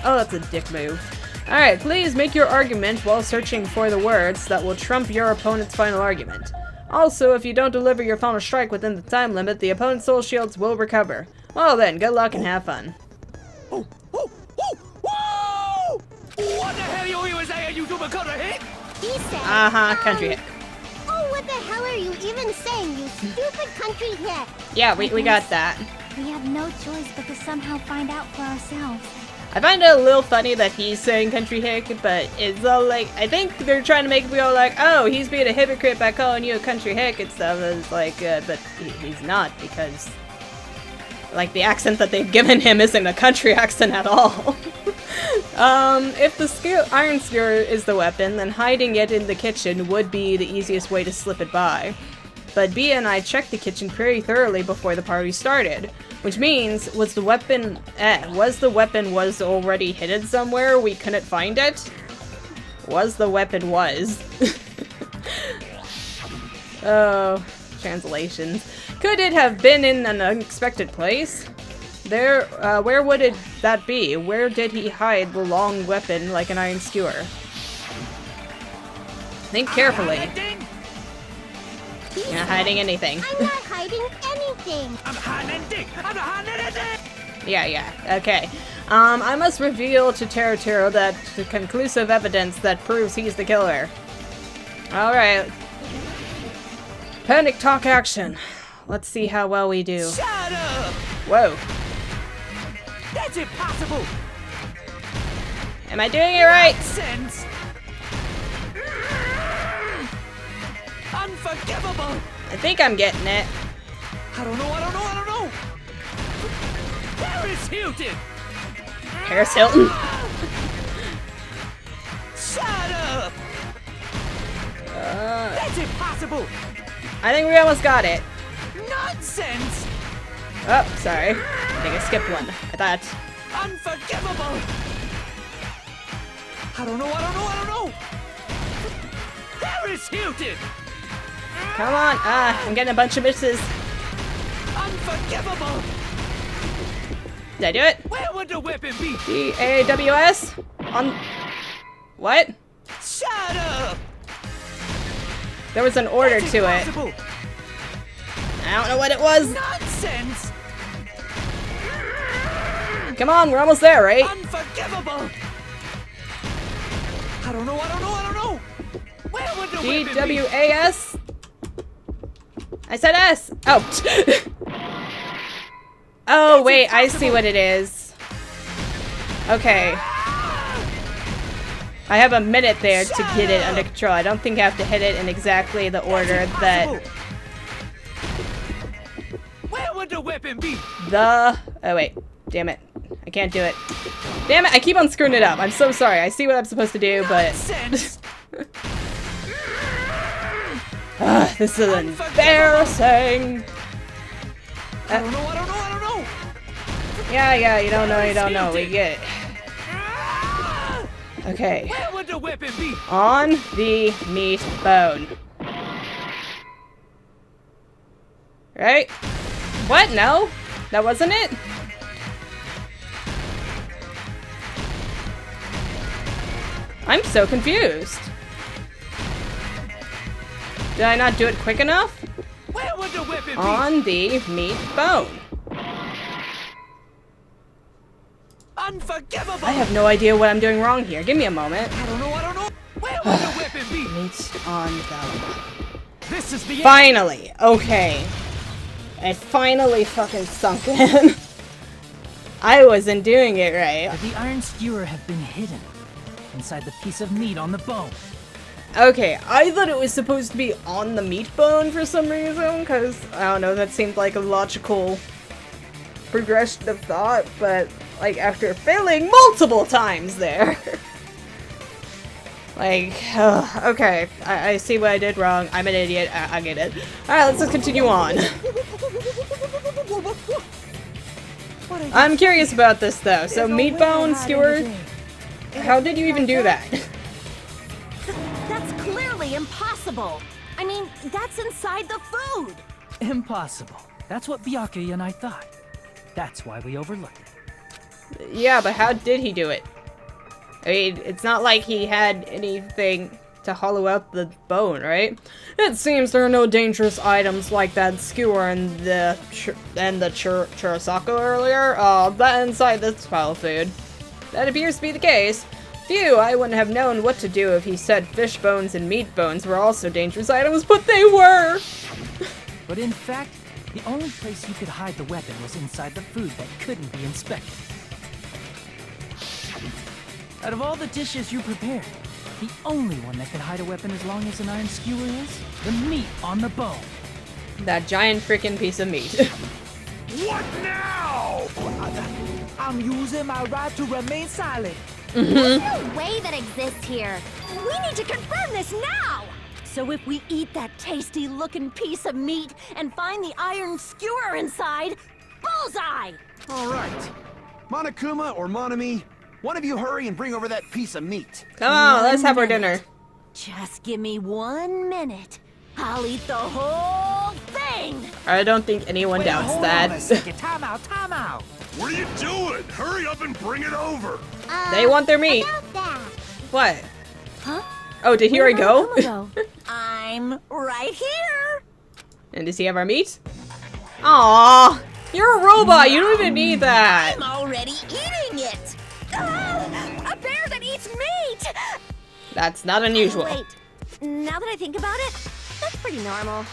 Oh, that's a dick move. Alright, please make your argument while searching for the words that will trump your opponent's final argument. Also, if you don't deliver your final strike within the time limit, the opponent's soul shields will recover. Well then, good luck and have fun. Oh, oh, oh, whoa! What the hell are you even saying, you country hick? He said, country hick. Oh, what the hell are you even saying, you stupid country hick? Yeah, we got that. We have no choice but to somehow find out for ourselves. I find it a little funny that he's saying country hick, but it's all like, I think they're trying to make me go like, oh, he's being a hypocrite by calling you a country hick and stuff. It's like, but he's not, because, like, the accent that they've given him isn't a country accent at all. If the iron skewer is the weapon, then hiding it in the kitchen would be the easiest way to slip it by. But Bia and I checked the kitchen pretty thoroughly before the party started, which means was the weapon already hidden somewhere? We couldn't find it? Was. Oh, translations. Could it have been in an unexpected place? There, where would that be? Where did he hide the long weapon like an iron skewer? Think carefully. You're not hiding anything. I'm not hiding anything. I'm hiding anything. I'm not hiding anything. Yeah, okay. I must reveal to Tero that the conclusive evidence that proves he's the killer. Alright. Panic talk action. Let's see how well we do. Shut up! Whoa. That's impossible! Am I doing it right? Nonsense! Unforgivable! I think I'm getting it. I don't know! Paris Hilton! Paris Hilton? Shut up! That's impossible! I think we almost got it. Nonsense! Oh, sorry. I think I skipped one. I thought. Unforgivable! I don't know! Paris Hilton! Come on. I'm getting a bunch of misses. Unforgivable! Did I do it? Where would the weapon be? D-A-W-S? On... What? Shut up! There was an order to it. I don't know what it was. Nonsense! Come on, we're almost there, right? Unforgivable! I don't know! Where would the weapon be? D-W-A-S? I said S! Oh! Oh, wait, I see what it is. Okay. I have a minute there to get it under control. I don't think I have to hit it in exactly the order that... Where would the weapon be? Oh, wait. Damn it. I can't do it. Damn it, I keep on screwing it up. I'm so sorry. I see what I'm supposed to do, but... This is embarrassing. I don't know. Yeah, you don't know. We get it. Okay. Where would the weapon be? On the meat bone. Right? What? No? That wasn't it? I'm so confused. Did I not do it quick enough? Where would the weapon be? On the meat bone. Unforgivable! I have no idea what I'm doing wrong here. Give me a moment. I don't know. Where would the weapon be? Meat on the bone. This is the Finally! Okay. It finally fucking sunk in. I wasn't doing it right. Could the iron skewer have been hidden inside the piece of meat on the bone? Okay, I thought it was supposed to be on the meat bone for some reason, because, I don't know, that seemed like a logical progression of thought, but, like, after failing multiple times there. Like, okay, I see what I did wrong. I'm an idiot. I get it. Alright, let's just continue on. I'm curious about this, though. So, meat bone skewer, how did you even do that? That's clearly impossible. I mean, that's inside the food. Impossible. That's what Byakuya and I thought. That's why we overlooked it. Yeah, but how did he do it? I mean, it's not like he had anything to hollow out the bone, right? It seems there are no dangerous items like that skewer and the churrasco earlier. That inside this pile of food. That appears to be the case. Phew, I wouldn't have known what to do if he said fish bones and meat bones were also dangerous items, but they were! But in fact, the only place you could hide the weapon was inside the food that couldn't be inspected. Out of all the dishes you prepared, the only one that could hide a weapon as long as an iron skewer is the meat on the bone. That giant freaking piece of meat. What now? I'm using my right to remain silent. There's no way that exists here. We need to confirm this now! So if we eat that tasty-looking piece of meat and find the iron skewer inside, bullseye! All right. Monokuma or Monami, one of you hurry and bring over that piece of meat. Come on, let's have our dinner. Just give me 1 minute. I'll eat the whole thing! I don't think anyone doubts that. Time out, time out. What are you doing? Hurry up and bring it over. They want their meat. About that. What? Huh? Oh, did he already go? I'm right here. And does he have our meat? Aww, you're a robot. You don't even need that. I'm already eating it. A bear that eats meat! That's not unusual. Wait, now that I think about it, that's pretty normal.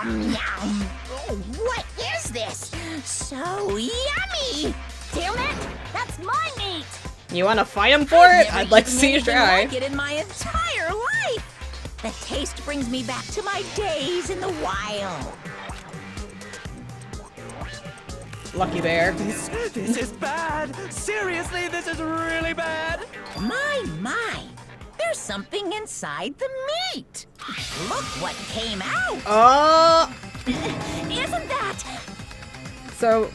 Yum. Oh, what is this? So yummy. Damn it! That's my meat! You want to fight him for it? I'd like to see you Anything try. like it in my entire life. The taste brings me back to my days in the wild. Lucky bear. This is bad. Seriously, this is really bad. My. There's something inside the meat. Look what came out. Isn't that? So,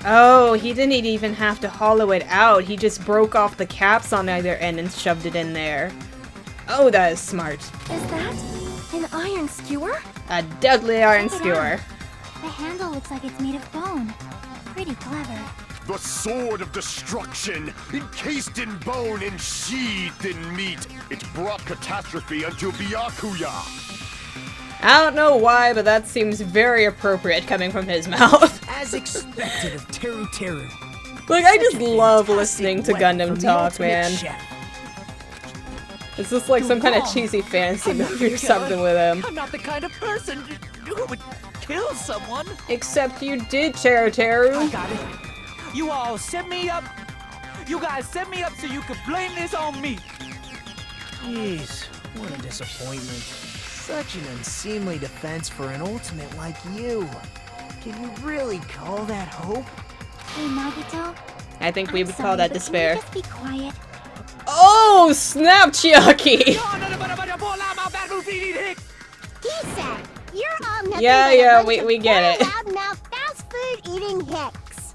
oh, he didn't even have to hollow it out. He just broke off the caps on either end and shoved it in there. Oh, that is smart. Is that an iron skewer? A deadly iron Check it skewer. out. The handle looks like it's made of bone. Pretty clever. The sword of destruction, encased in bone and sheathed in meat. It brought catastrophe unto Byakuya. I don't know why, but that seems very appropriate coming from his mouth. As expected of Teru Teru. Like, I just Such a love fantastic listening to weapon Gundam from the talk, ultimate man. chef. It's just like some kind of cheesy fantasy movie or something with him. I'm not the kind of person who would kill someone. Except you did, Teru Teru. I got it. You all set me up. You guys set me up so you could blame this on me. Jeez, what a disappointment. Such an unseemly defense for an ultimate like you. Can you really call that hope? Hey, Nagito. I think we I'm would sorry, call that but despair. Can you just be quiet? Oh, snap, Chiaki! He-san, you're all nothing Yeah, but a yeah, bunch of we get poor, it. loud-mouthed, fast-food-eating hicks.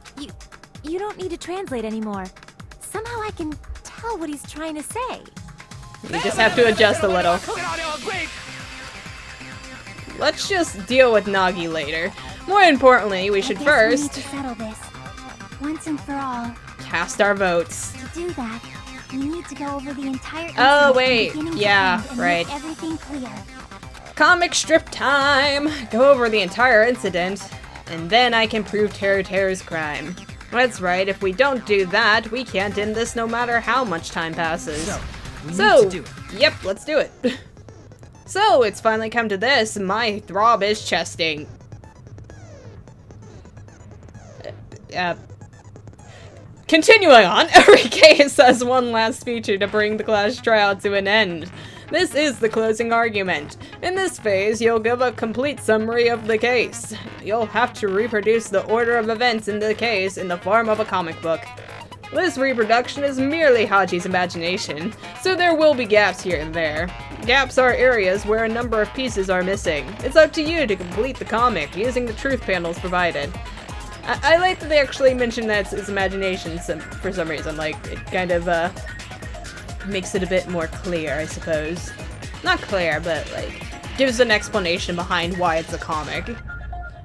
You don't need to translate anymore. Somehow I can tell what he's trying to say. You just have to adjust a little. Let's just deal with Nagi later. More importantly, we should I guess first we need to settle this once and for all. cast our votes. To do that, we need to go over the entire incident Oh, from wait. beginning to Yeah, end and right. make everything clear. Comic strip time! Go over the entire incident, and then I can prove Teru Teru's crime. That's right, if we don't do that, we can't end this no matter how much time passes. So, we need to do it. Yep, let's do it. So, it's finally come to this. My throb is chesting. Continuing on, every case has one last feature to bring the class trial to an end. This is the closing argument. In this phase, you'll give a complete summary of the case. You'll have to reproduce the order of events in the case in the form of a comic book. This reproduction is merely Haji's imagination, so there will be gaps here and there. Gaps are areas where a number of pieces are missing. It's up to you to complete the comic using the truth panels provided. I like that they actually mention that it's his imagination for some reason. Like, it kind of makes it a bit more clear, I suppose. Not clear, but like gives an explanation behind why it's a comic.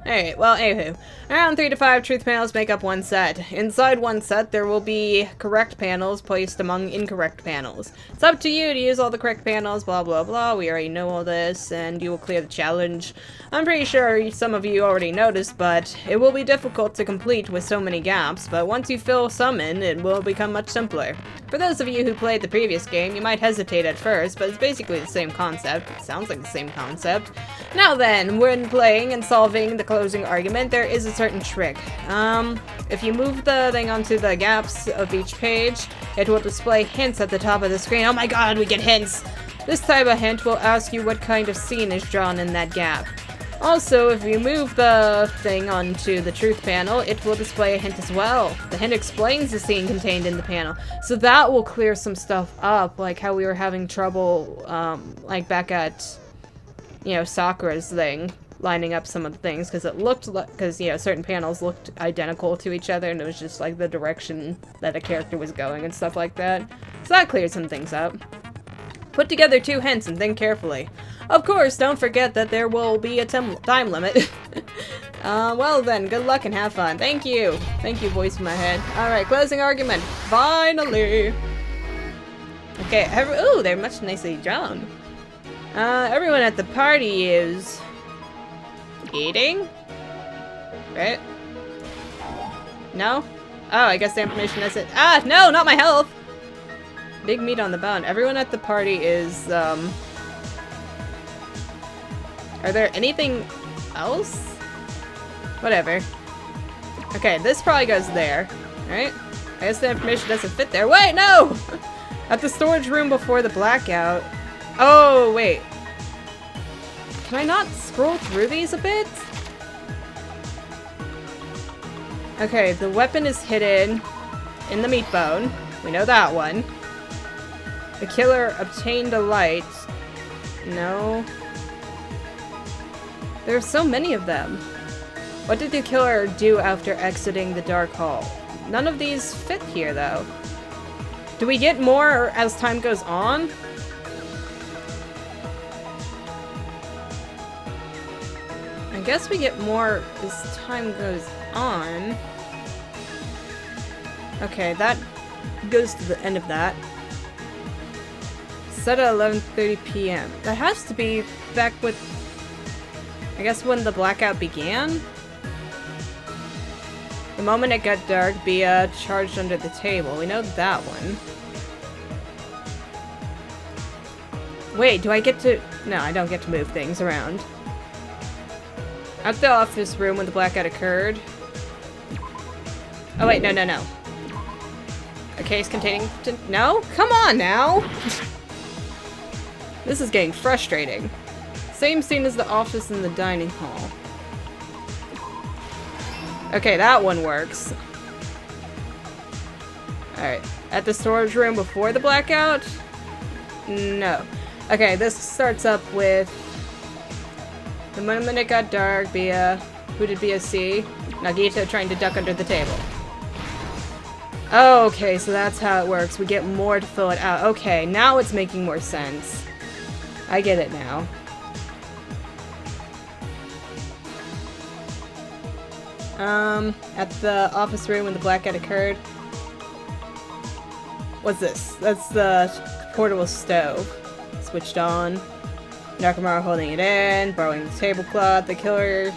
Alright, well, anywho. Around 3 to 5 truth panels make up one set. Inside one set, there will be correct panels placed among incorrect panels. It's up to you to use all the correct panels, blah blah blah. We already know all this, and you will clear the challenge. I'm pretty sure some of you already noticed, but it will be difficult to complete with so many gaps, but once you fill some in, it will become much simpler. For those of you who played the previous game, you might hesitate at first, but it's basically the same concept. It sounds like the same concept. Now then, when playing and solving the closing argument, there is a certain trick. If you move the thing onto the gaps of each page, it will display hints at the top of the screen. Oh my god, we get hints! This type of hint will ask you what kind of scene is drawn in that gap. Also, if you move the thing onto the truth panel, it will display a hint as well. The hint explains the scene contained in the panel, so that will clear some stuff up, like how we were having trouble, like back at, you know, Sakura's thing, lining up some of the things, because it looked like, because, you know, certain panels looked identical to each other, and it was just, like, the direction that a character was going and stuff like that. So that cleared some things up. Put together 2 hints and think carefully. Of course, don't forget that there will be a time limit. Well then, good luck and have fun. Thank you. Thank you, voice in my head. Alright, closing argument. Finally! Okay, ooh, they're much nicely drawn. Everyone at the party is... eating? Right? No? Oh, I guess the information is it. Ah, no, not my health! Big meat on the bone. Everyone at the party is, Are there anything else? Whatever. Okay, this probably goes there, right? I guess the information doesn't fit there. Wait, no! At the storage room before the blackout. Oh, wait. Can I not scroll through these a bit? Okay, the weapon is hidden in the meat bone. We know that one. The killer obtained a light. No. There are so many of them. What did the killer do after exiting the dark hall? None of these fit here, though. Do we get more as time goes on? I guess we get more as time goes on. Okay, that goes to the end of that. Set at 11:30 p.m. That has to be back with, I guess, when the blackout began? The moment it got dark, Bia charged under the table. We know that one. Wait, do I get to... No, I don't get to move things around. At the office room when the blackout occurred. Oh wait, no, no, no. A case containing... No? Come on now! This is getting frustrating. Same scene as the office and the dining hall. Okay, that one works. Alright. At the storage room before the blackout? No. Okay, this starts up with... The moment it got dark, Bia... Who did Bia see? Nagita trying to duck under the table. Okay, so that's how it works. We get more to fill it out. Okay, now it's making more sense. I get it now. At the office room when the blackout occurred. What's this? That's the portable stove. Switched on. Nakamura holding it in, borrowing the tablecloth. The killer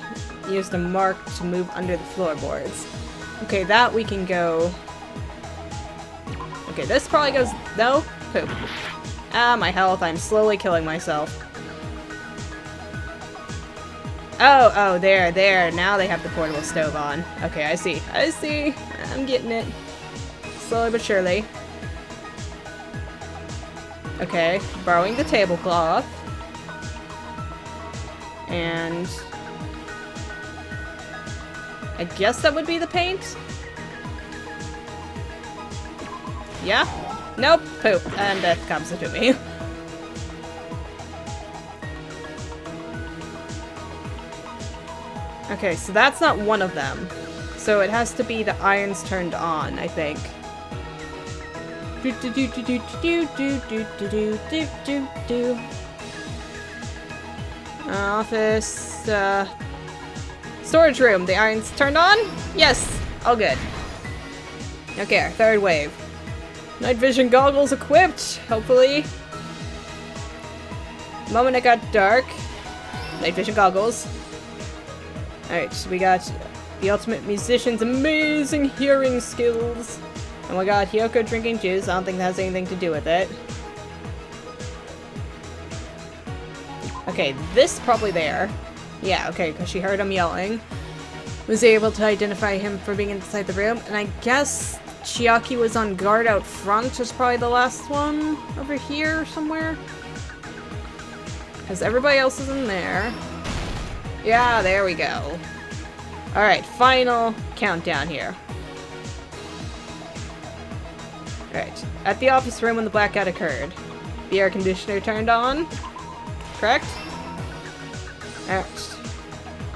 used a mark to move under the floorboards. Okay, that we can go... Okay, this probably goes... No? Poop. Ah, my health. I'm slowly killing myself. Oh, there. Now they have the portable stove on. Okay, I see. I'm getting it. Slowly but surely. Okay, borrowing the tablecloth. And... I guess that would be the paint? Yeah? Nope, poop. And death comes to me. Okay, so that's not one of them. So it has to be the irons turned on, I think. Office, Storage room. The irons turned on? Yes. All good. Okay, our third wave. Night vision goggles equipped, hopefully. The moment it got dark. Night vision goggles. Alright, so we got the ultimate musician's amazing hearing skills. And we got Hyoko drinking juice. I don't think that has anything to do with it. Okay, this probably there. Yeah, okay, because she heard him yelling. Was able to identify him for being inside the room. And I guess Chiaki was on guard out front. Was probably the last one over here somewhere. Because everybody else is in there. Yeah, there we go. Alright, final countdown here. Alright, at the office room when the blackout occurred. The air conditioner turned on. Correct? Alright.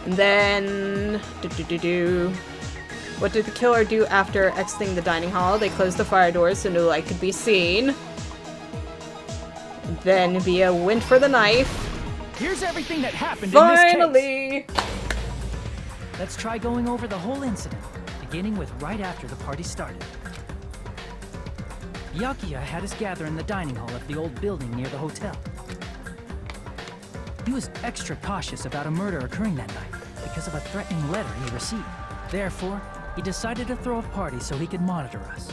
And then... What did the killer do after exiting the dining hall? They closed the fire doors so no light could be seen. Then Via went for the knife. Here's everything that happened Finally! in this case. Let's try going over the whole incident, beginning with right after the party started. Byakuya had us gather in the dining hall of the old building near the hotel. He was extra cautious about a murder occurring that night because of a threatening letter he received. Therefore, he decided to throw a party so he could monitor us.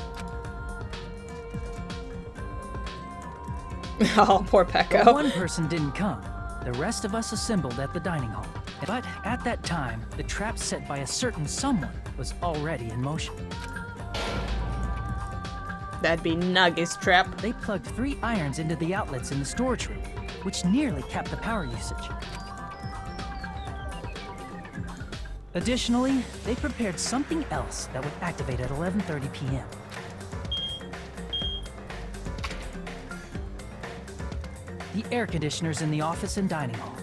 Oh, poor Pecco. But one person didn't come. The rest of us assembled at the dining hall. But at that time, the trap set by a certain someone was already in motion. That'd be Nagi's trap. They plugged 3 irons into the outlets in the storage room, which nearly capped the power usage. Additionally, they prepared something else that would activate at 11:30 p.m. The air conditioners in the office and dining hall.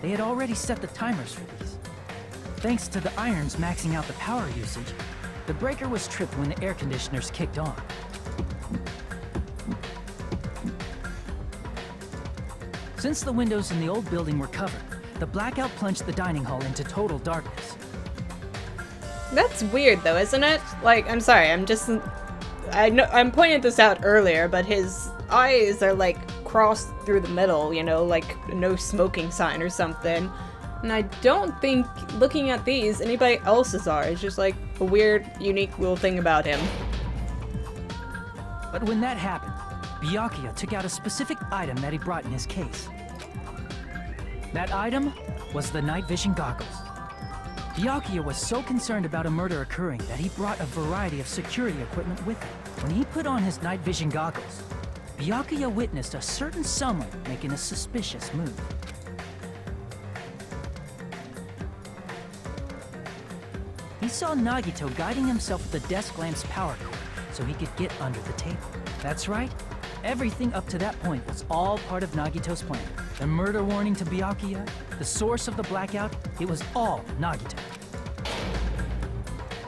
They had already set the timers for these. Thanks to the irons maxing out the power usage, the breaker was tripped when the air conditioners kicked on. Since the windows in the old building were covered, the blackout plunged the dining hall into total darkness. That's weird though, isn't it? Like, I'm sorry, I'm pointing this out earlier, but his eyes are like crossed through the middle, you know, like no smoking sign or something. And I don't think, looking at these, anybody else's are. It's just like a weird, unique little thing about him. But when that happened, Byakuya took out a specific item that he brought in his case. That item was the night vision goggles. Byakuya was so concerned about a murder occurring that he brought a variety of security equipment with him. When he put on his night vision goggles, Byakuya witnessed a certain someone making a suspicious move. He saw Nagito guiding himself with the desk lamp's power cord so he could get under the table. That's right. Everything up to that point was all part of Nagito's plan. The murder warning to Byakuya, the source of the blackout, it was all Nagito.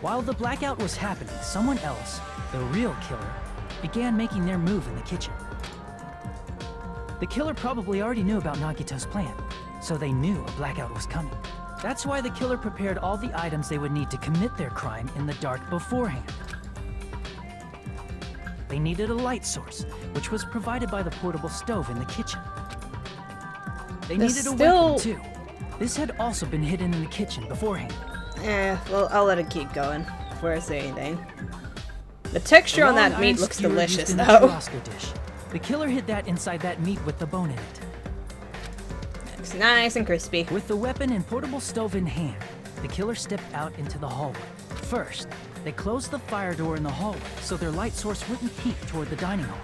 While the blackout was happening, someone else, the real killer, began making their move in the kitchen. The killer probably already knew about Nagito's plan, so they knew a blackout was coming. That's why the killer prepared all the items they would need to commit their crime in the dark beforehand. They needed a light source, which was provided by the portable stove in the kitchen. They needed a weapon, too. This had also been hidden in the kitchen beforehand. Well, I'll let it keep going before I say anything. The texture on that meat looks delicious, though. The killer hid that inside that meat with the bone in it. Looks nice and crispy. With the weapon and portable stove in hand, the killer stepped out into the hallway. First, they closed the fire door in the hallway so their light source wouldn't peek toward the dining hall.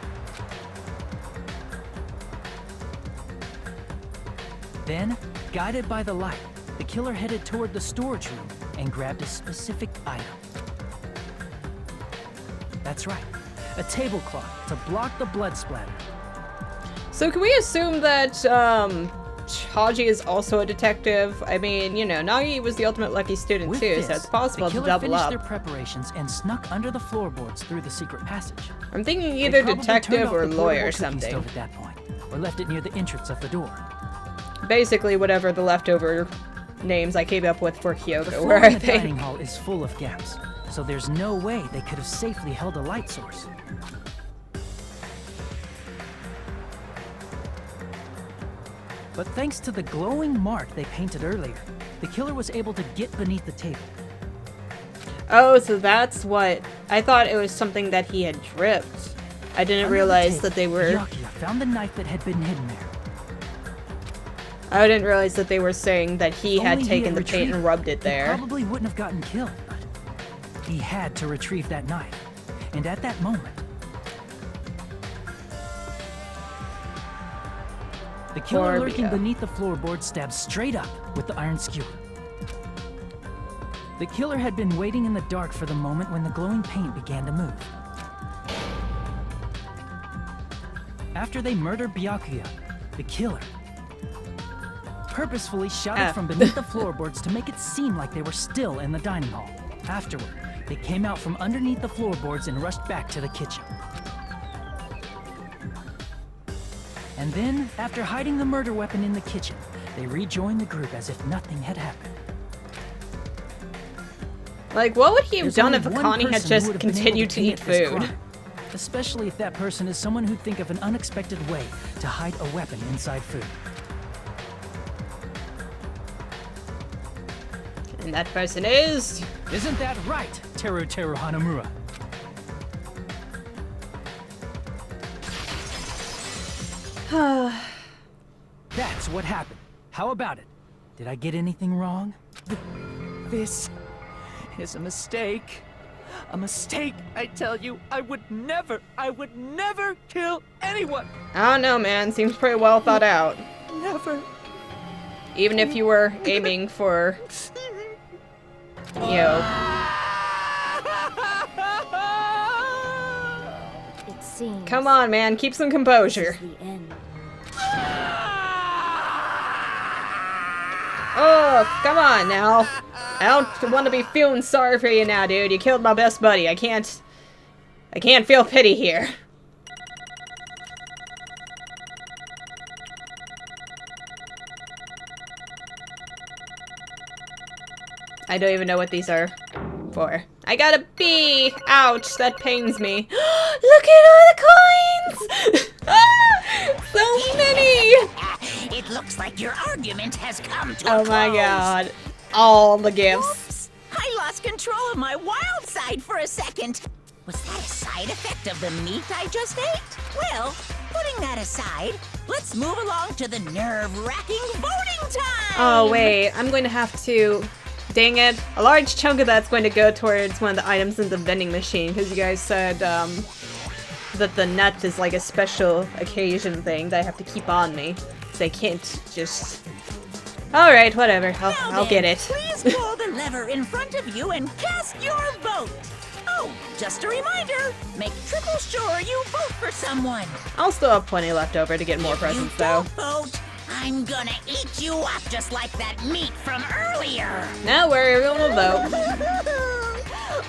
Then, guided by the light, the killer headed toward the storage room and grabbed a specific item. That's right, a tablecloth to block the blood splatter. So can we assume that, Haji is also a detective? I mean, you know, Nagi was the ultimate lucky student With too, this, so it's possible to double the killer up. finished their preparations and snuck under the floorboards through the secret passage. I'm thinking either detective or lawyer or something. Stove at that point, or left it near the entrance of the door. Basically, whatever the leftover names I came up with for The Kyoko floor were, in I the dining think. hall is full of gaps, so there's no way they could have safely held a light source. But thanks to the glowing mark they painted earlier, the killer was able to get beneath the table. Oh, so that's what... I thought it was something that he had dripped. I didn't Under the realize table, that they were... Byakuya found the knife that had been hidden there. I didn't realize that they were saying that he had Only taken the paint retrieved and rubbed it he there. probably wouldn't have gotten killed, but he had to retrieve that knife. And at that moment, the killer Poor lurking Bia. beneath the floorboard stabbed straight up with the iron skewer. The killer had been waiting in the dark for the moment when the glowing paint began to move. After they murdered Byakuya, the killer purposefully shouted from beneath the floorboards to make it seem like they were still in the dining hall. Afterward, they came out from underneath the floorboards and rushed back to the kitchen. And then, after hiding the murder weapon in the kitchen, they rejoined the group as if nothing had happened. Like, what would he have There's done only if one Akane had person just who would have been able continued to eat commit this food? crime, especially if that person is someone who'd think of an unexpected way to hide a weapon inside food. And that person is... Isn't that right, Teru Hanamura? That's what happened. How about it? Did I get anything wrong? This is a mistake. A mistake, I tell you. I would never kill anyone. I don't know, man. Seems pretty well thought out. Never. Even if you were aiming for... You know... It seems. Come on, man. Keep some composure. The end. Oh, come on now. I don't want to be feeling sorry for you now, dude. You killed my best buddy. I can't feel pity here. I don't even know what these are for. I got a B! Ouch, that pains me. Look at all the coins! So many! It looks like your argument has come to Oh a my close. god. All the gifts. Oops. I lost control of my wild side for a second. Was that a side effect of the meat I just ate? Well, putting that aside, let's move along to the nerve-wracking voting time! Oh wait, I'm going to have to... Dang it. A large chunk of that's going to go towards one of the items in the vending machine, because you guys said that the nut is like a special occasion thing that I have to keep on me. So I can't just... Alright, whatever. I'll get it. Please pull the lever in front of you and cast your vote. Oh, just a reminder, make triple sure you vote for someone. I'll still have plenty left over to get more presents, If you though. don't vote, I'm gonna eat you up just like that meat from earlier. Now worry, everyone will vote.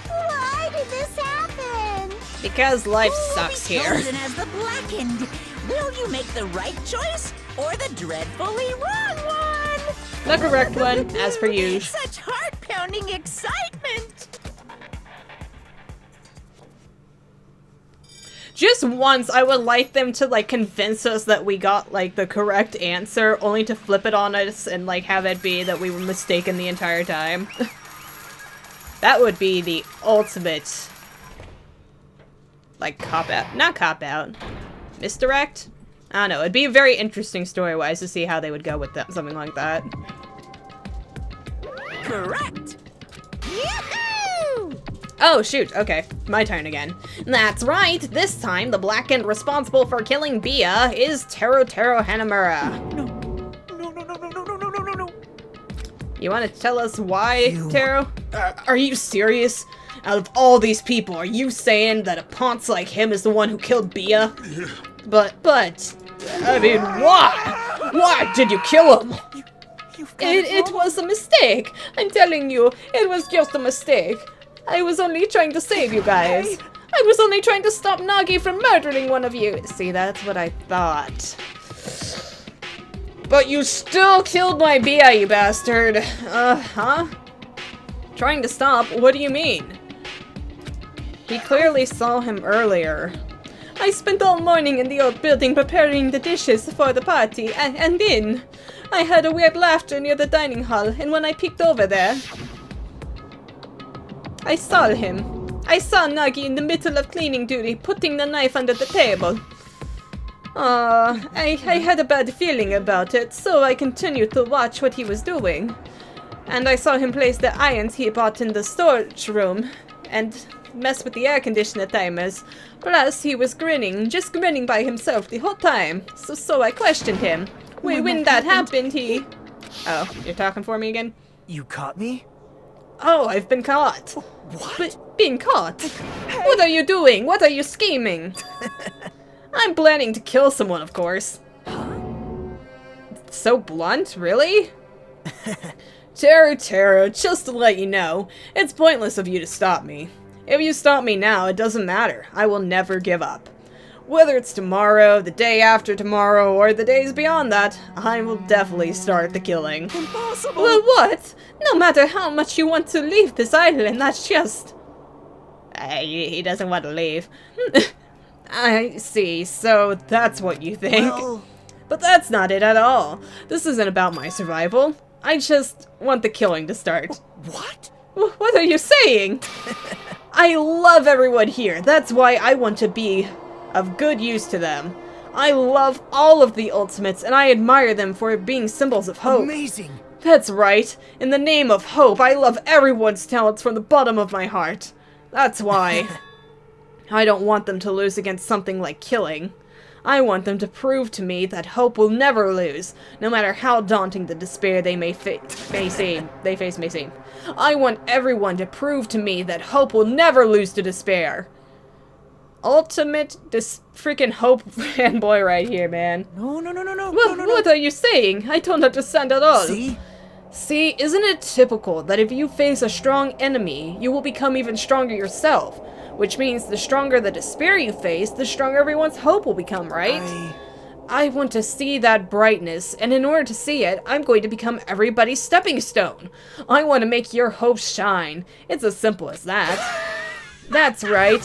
Why did this happen? Because life Who will sucks be here. chosen as the blackened? Will you make the right choice or the dreadfully wrong one? The correct one, as per usual. Such heart-pounding excitement. Just once, I would like them to, like, convince us that we got, like, the correct answer, only to flip it on us and, like, have it be that we were mistaken the entire time. That would be the ultimate, like, cop-out. Not cop-out. Misdirect? I don't know. It'd be very interesting story-wise to see how they would go with that, something like that. Correct. Yoo-hoo! Oh, shoot. Okay. My turn again. That's right. This time, the blackened responsible for killing Bia is Teru Hanamura. No. You want to tell us why, Teru? Are you serious? Out of all these people, are you saying that a ponce like him is the one who killed Bia? But, I mean, why? Why did you kill him? It was a mistake. I'm telling you, it was just a mistake. I was only trying to save you guys. I was only trying to stop Nagi from murdering one of you. See, that's what I thought. But you still killed my Bia, you bastard. Huh? Trying to stop? What do you mean? He clearly saw him earlier. I spent all morning in the old building preparing the dishes for the party, and then I heard a weird laughter near the dining hall, and when I peeked over there, I saw him. I saw Nagi in the middle of cleaning duty, putting the knife under the table. I had a bad feeling about it, so I continued to watch what he was doing. And I saw him place the irons he bought in the storage room, and mess with the air conditioner timers. Plus, he was grinning, just grinning by himself the whole time. So I questioned him. When that happened, he... Oh, you're talking for me again? You caught me? Oh, I've been caught. What? Being caught? Hey. What are you doing? What are you scheming? I'm planning to kill someone, of course. So blunt, really? Tara, just to let you know, it's pointless of you to stop me. If you stop me now, it doesn't matter. I will never give up. Whether it's tomorrow, the day after tomorrow, or the days beyond that, I will definitely start the killing. Impossible! Well, what? No matter how much you want to leave this island, that's just... he doesn't want to leave. I see, so that's what you think. Well... But that's not it at all. This isn't about my survival. I just want the killing to start. What? What are you saying? I love everyone here. That's why I want to be of good use to them. I love all of the Ultimates, and I admire them for being symbols of hope. Amazing. That's right. In the name of hope, I love everyone's talents from the bottom of my heart. That's why. I don't want them to lose against something like killing. I want them to prove to me that hope will never lose, no matter how daunting the despair they may face may seem. I want everyone to prove to me that hope will never lose to despair. Ultimate freaking hope fanboy right here, man. No. What are you saying? I don't understand at all. See? See, isn't it typical that if you face a strong enemy, you will become even stronger yourself? Which means the stronger the despair you face, the stronger everyone's hope will become, right? I want to see that brightness, and in order to see it, I'm going to become everybody's stepping stone. I want to make your hope shine. It's as simple as that. That's right.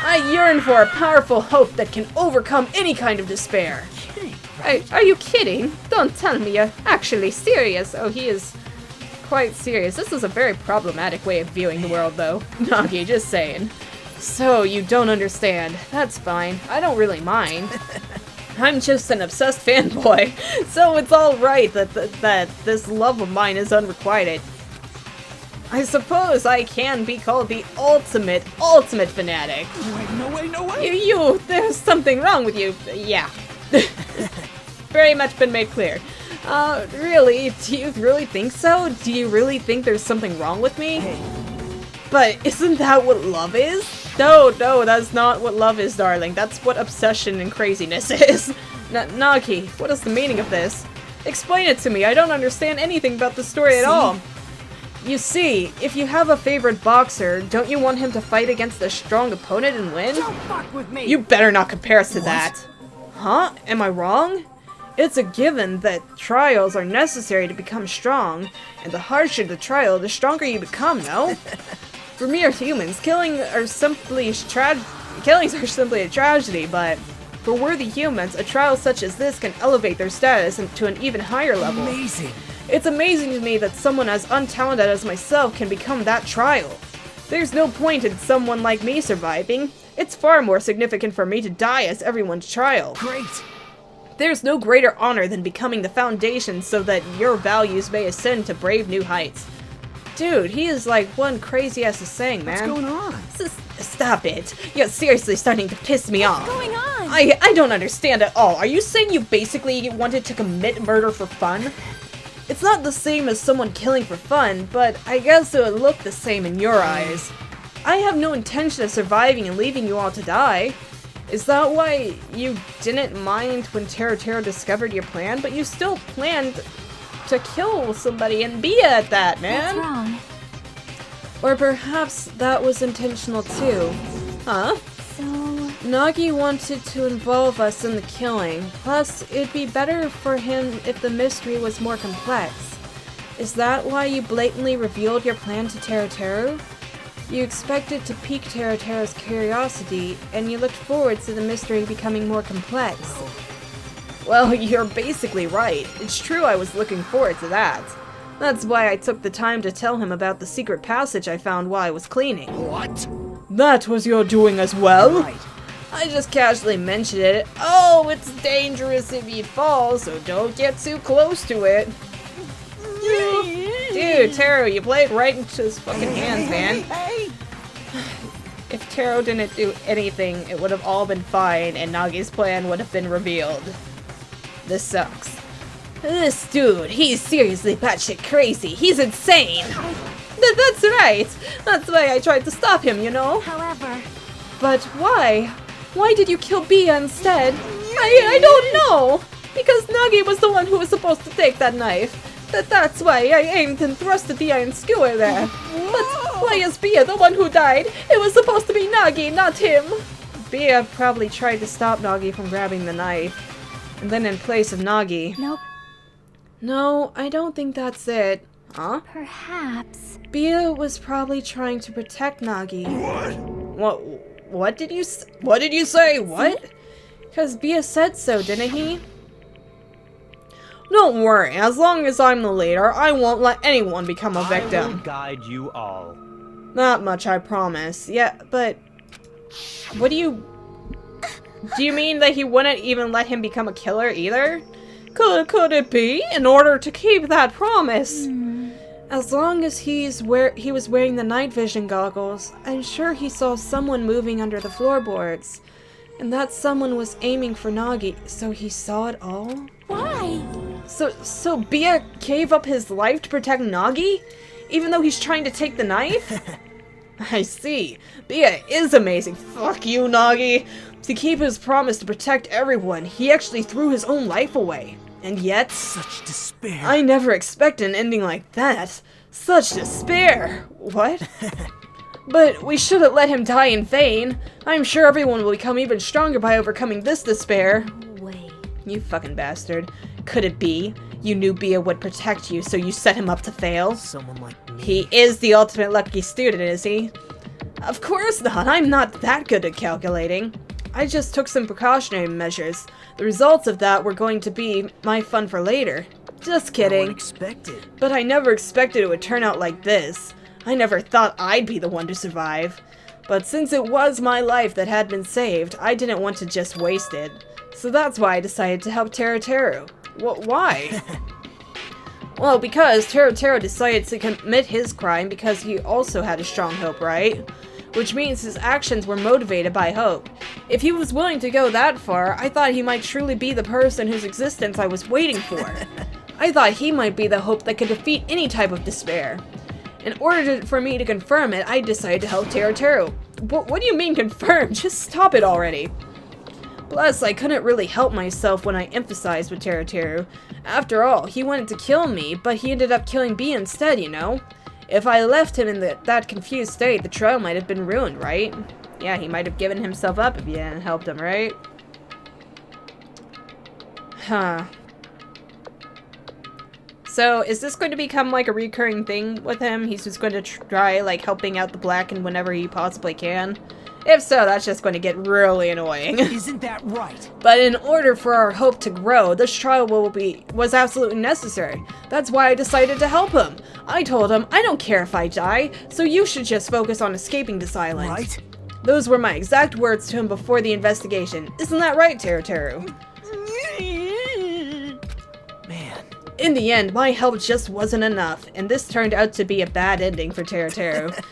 I yearn for a powerful hope that can overcome any kind of despair. Are you kidding? Don't tell me you're actually serious. Oh, he is quite serious. This is a very problematic way of viewing the world, though. Nagi, just saying. So, you don't understand. That's fine. I don't really mind. I'm just an obsessed fanboy, so it's alright that this love of mine is unrequited. I suppose I can be called the ultimate fanatic. No way. There's something wrong with you. Yeah. Very much been made clear. Really? Do you really think so? Do you really think there's something wrong with me? Hey. But isn't that what love is? No, that's not what love is, darling. That's what obsession and craziness is. Nagi, what is the meaning of this? Explain it to me. I don't understand anything about the story at all. You see, if you have a favorite boxer, don't you want him to fight against a strong opponent and win? Don't fuck with me. You better not compare us to that. Huh? Am I wrong? It's a given that trials are necessary to become strong, and the harsher the trial, the stronger you become, no? For mere humans, killings are simply a tragedy, but for worthy humans, a trial such as this can elevate their status to an even higher level. Amazing. It's amazing to me that someone as untalented as myself can become that trial. There's no point in someone like me surviving. It's far more significant for me to die as everyone's trial. Great. There's no greater honor than becoming the foundation so that your values may ascend to brave new heights. Dude, he is like one crazy-ass saying, man. What's going on? Stop it. You're seriously starting to piss me off. What's going on? I don't understand at all. Are you saying you basically wanted to commit murder for fun? It's not the same as someone killing for fun, but I guess it would look the same in your eyes. I have no intention of surviving and leaving you all to die. Is that why you didn't mind when Taro discovered your plan, but you still planned to kill somebody and be at that, man? What's wrong? Or perhaps that was intentional too. Huh? So... Nagi wanted to involve us in the killing, plus it'd be better for him if the mystery was more complex. Is that why you blatantly revealed your plan to Teruteru? You expected to pique Teruteru's curiosity, and you looked forward to the mystery becoming more complex. Well, you're basically right. It's true I was looking forward to that. That's why I took the time to tell him about the secret passage I found while I was cleaning. What? That was your doing as well? Right. I just casually mentioned it. Oh, it's dangerous if you fall, so don't get too close to it. Dude, Taro, you played right into his fucking hands, man. If Taro didn't do anything, it would have all been fine, and Nagi's plan would have been revealed. This sucks. This dude, he's seriously batshit crazy. He's insane. That's right. That's why I tried to stop him, you know? However... But why? Why did you kill Bia instead? I don't know! Because Nagi was the one who was supposed to take that knife. That's why I aimed and thrusted the iron skewer there. But why is Bia the one who died? It was supposed to be Nagi, not him! Bia probably tried to stop Nagi from grabbing the knife. And then in place of Nagi... Nope. No, I don't think that's it. Huh? Perhaps... Bia was probably trying to protect Nagi. What? What did you say? What? Because Bia said so, didn't he? Don't worry, as long as I'm the leader, I won't let anyone become a victim. I will guide you all. Not much, I promise. Yeah, but... What do you... Do you mean that he wouldn't even let him become a killer either? Could it be? In order to keep that promise? As long as he was wearing the night vision goggles, I'm sure he saw someone moving under the floorboards. And that someone was aiming for Nagi, so he saw it all? Why? So Bia gave up his life to protect Nagi? Even though he's trying to take the knife? I see. Bia is amazing. Fuck you, Nagi. To keep his promise to protect everyone, he actually threw his own life away. And yet... Such despair. I never expected an ending like that. Such despair. What? But we shouldn't let him die in vain. I'm sure everyone will become even stronger by overcoming this despair. Wait. You fucking bastard. Could it be? You knew Bia would protect you, so you set him up to fail? Someone like me. He is the ultimate lucky student, is he? Of course not. I'm not that good at calculating. I just took some precautionary measures. The results of that were going to be my fun for later. Just kidding. Unexpected. But I never expected it would turn out like this. I never thought I'd be the one to survive. But since it was my life that had been saved, I didn't want to just waste it. So that's why I decided to help Teruteru. Why? Well, because Teruteru decided to commit his crime because he also had a strong hope, right? Which means his actions were motivated by hope. If he was willing to go that far, I thought he might truly be the person whose existence I was waiting for. I thought he might be the hope that could defeat any type of despair. In order for me to confirm it, I decided to help Teruteru. What do you mean confirm? Just stop it already. Plus, I couldn't really help myself when I emphasized with Teruteru. After all, he wanted to kill me, but he ended up killing B instead, you know? If I left him in that confused state, the trial might have been ruined, right? Yeah, he might have given himself up if you hadn't helped him, right? Huh. So, is this going to become like a recurring thing with him? He's just going to try, like, helping out the Blackened whenever he possibly can? If so, that's just going to get really annoying. Isn't that right? But in order for our hope to grow, this trial was absolutely necessary. That's why I decided to help him. I told him, I don't care if I die, so you should just focus on escaping this island. Right? Those were my exact words to him before the investigation. Isn't that right, Teruteru? Man. In the end, my help just wasn't enough, and this turned out to be a bad ending for Teruteru.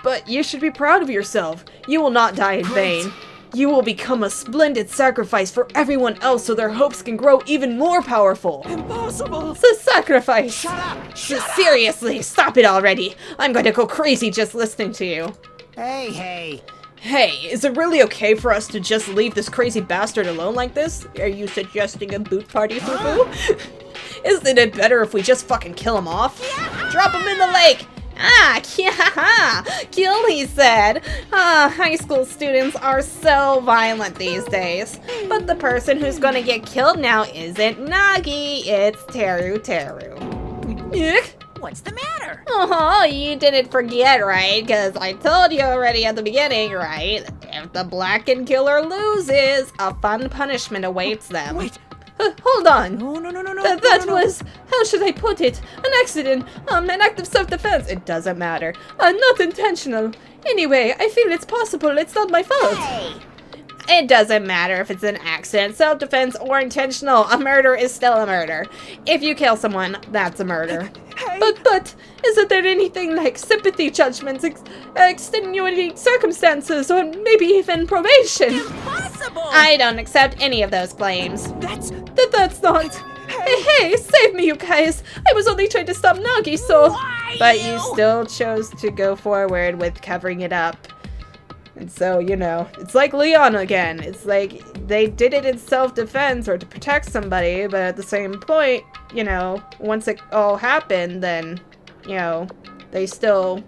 But you should be proud of yourself. You will not die in vain. You will become a splendid sacrifice for everyone else so their hopes can grow even more powerful. Impossible! It's a sacrifice! Shut up! Seriously, stop it already! I'm going to go crazy just listening to you. Hey. Hey, is it really okay for us to just leave this crazy bastard alone like this? Are you suggesting a boot party, Fufu? Isn't it better if we just fucking kill him off? Drop him in the lake! Ah, yeah, kill, he said. Ah, high school students are so violent these days. But the person who's gonna get killed now isn't Nagi, it's Teru. Yuck. What's the matter? Oh, you didn't forget, right? Because I told you already at the beginning, right? If the blackened killer loses, a fun punishment awaits them. Wait. Hold on. No. That was, how should I put it? An accident, an act of self-defense. It doesn't matter. Not intentional. Anyway, I feel it's possible. It's not my fault. Hey! It doesn't matter if it's an accident, self-defense, or intentional. A murder is still a murder. If you kill someone, that's a murder. Hey. But, isn't there anything like sympathy judgments, extenuating circumstances, or maybe even probation? Impossible! I don't accept any of those claims. That's Not. Hey, save me, you guys! I was only trying to stop Nagi, so... Why But you still chose to go forward with covering it up. And so, you know, it's like Leon again. It's like they did it in self-defense or to protect somebody, but at the same point, you know, once it all happened, then, you know, they still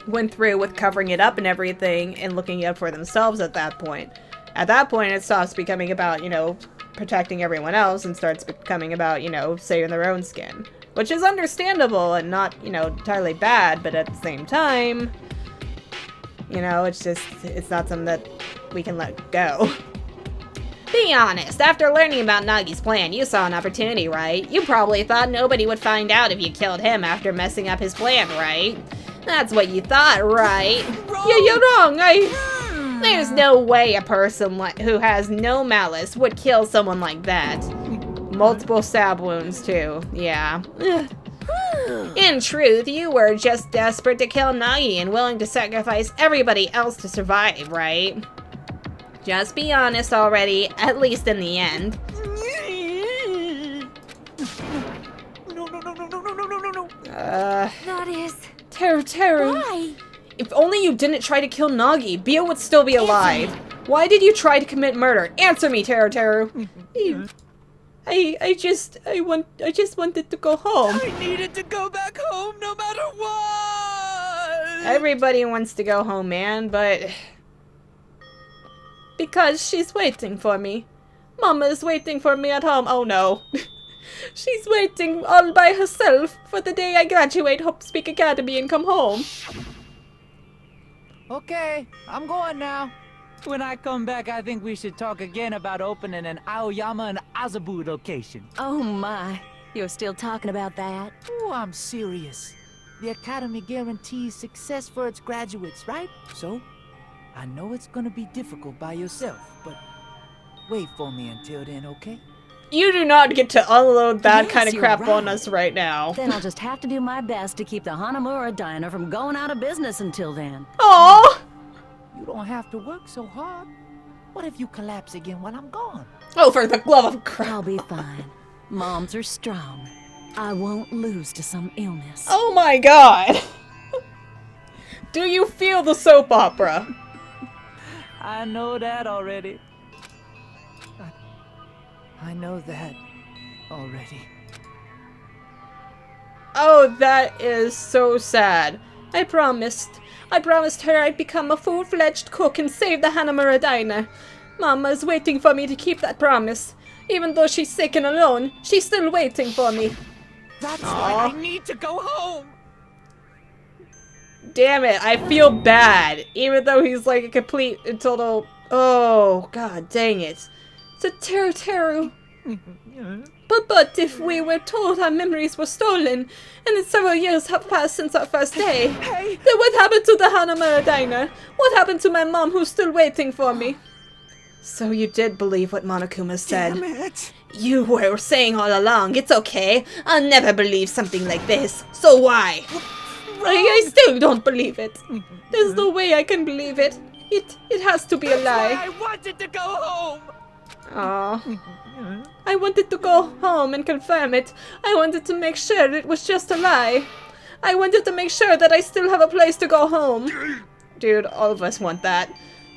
went through with covering it up and everything and looking out for themselves at that point. At that point, it stops becoming about, you know, protecting everyone else and starts becoming about, you know, saving their own skin. Which is understandable and not, you know, entirely bad, but at the same time... You know, it's not something that we can let go. Be honest, after learning about Nagi's plan, you saw an opportunity, right? You probably thought nobody would find out if you killed him after messing up his plan, right? That's what you thought, right? Yeah, you're wrong. There's no way a person who has no malice would kill someone like that. Multiple stab wounds, too. Yeah. In truth, you were just desperate to kill Nagi and willing to sacrifice everybody else to survive, right? Just be honest already, at least in the end. No. That is... Teru. Why? If only you didn't try to kill Nagi, Bia would still be alive. Why did you try to commit murder? Answer me, Teru. I just wanted to go home. I needed to go back home no matter what! Everybody wants to go home, man, but... Because she's waiting for me. Mama's waiting for me at home. Oh no. She's waiting all by herself for the day I graduate Hope Speak Academy and come home. Okay, I'm going now. When I come back, I think we should talk again about opening an Aoyama and Azabu location. Oh my, you're still talking about that? Oh, I'm serious. The Academy guarantees success for its graduates, right? So, I know it's gonna be difficult by yourself, but wait for me until then, okay? You do not get to unload that kind of you're crap right. on us right now. Then I'll just have to do my best to keep the Hanamura Diner from going out of business until then. Aww! You don't have to work so hard. What if you collapse again while I'm gone? Oh, for the love of crap. I'll be fine. Moms are strong. I won't lose to some illness. Oh my god! Do you feel the soap opera? I know that already. I know that already. Oh, that is so sad. I promised her I'd become a full-fledged cook and save the Hanamura Diner. Mama's waiting for me to keep that promise. Even though she's sick and alone, she's still waiting for me. That's why I need to go home! Damn it, I feel bad. Even though he's like a complete and total... Oh, god dang it. So Teru. But if we were told our memories were stolen, and that several years have passed since our first day, then what happened to the Hanamura Diner? What happened to my mom who's still waiting for me? So you did believe what Monokuma said. Damn it! You were saying all along, it's okay. I'll never believe something like this. So why? I still don't believe it. There's no way I can believe it. It has to be a lie. I wanted to go home! Aww. I wanted to go home and confirm it. I wanted to make sure it was just a lie. I wanted to make sure that I still have a place to go home. Dude, all of us want that.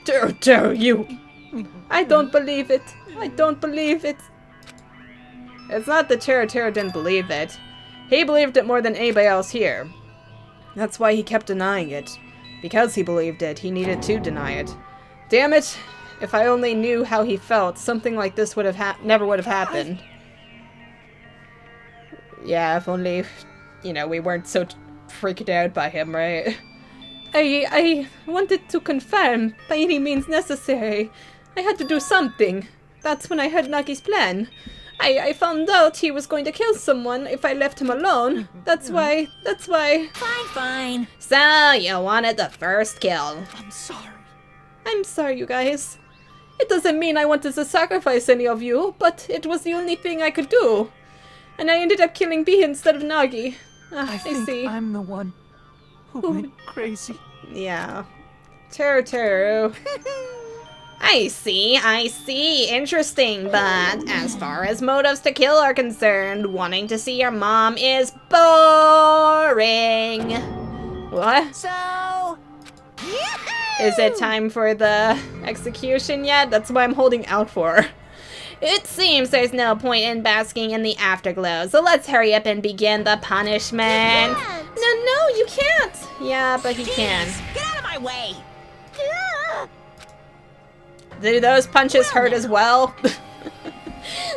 Dare you. I don't believe it. I don't believe it. It's not that Teru didn't believe it. He believed it more than anybody else here. That's why he kept denying it. Because he believed it, he needed to deny it. Damn it! If I only knew how he felt, something like this would have never would have happened. Yeah, if only, you know, we weren't so freaked out by him, right? I wanted to confirm, by any means necessary. I had to do something. That's when I heard Nagi's plan. I found out he was going to kill someone if I left him alone. That's why. Fine. So, you wanted the first kill. I'm sorry. I'm sorry, you guys. It doesn't mean I wanted to sacrifice any of you, but it was the only thing I could do. And I ended up killing B instead of Nagi. I think see. I'm the one who went crazy. Yeah. Teru. I see. Interesting, but as far as motives to kill are concerned, wanting to see your mom is boring. What? So... Is it time for the execution yet? That's what I'm holding out for. It seems there's no point in basking in the afterglow, so let's hurry up and begin the punishment. No, you can't. Yeah, but he can. Get out of my way! Do those punches hurt as well?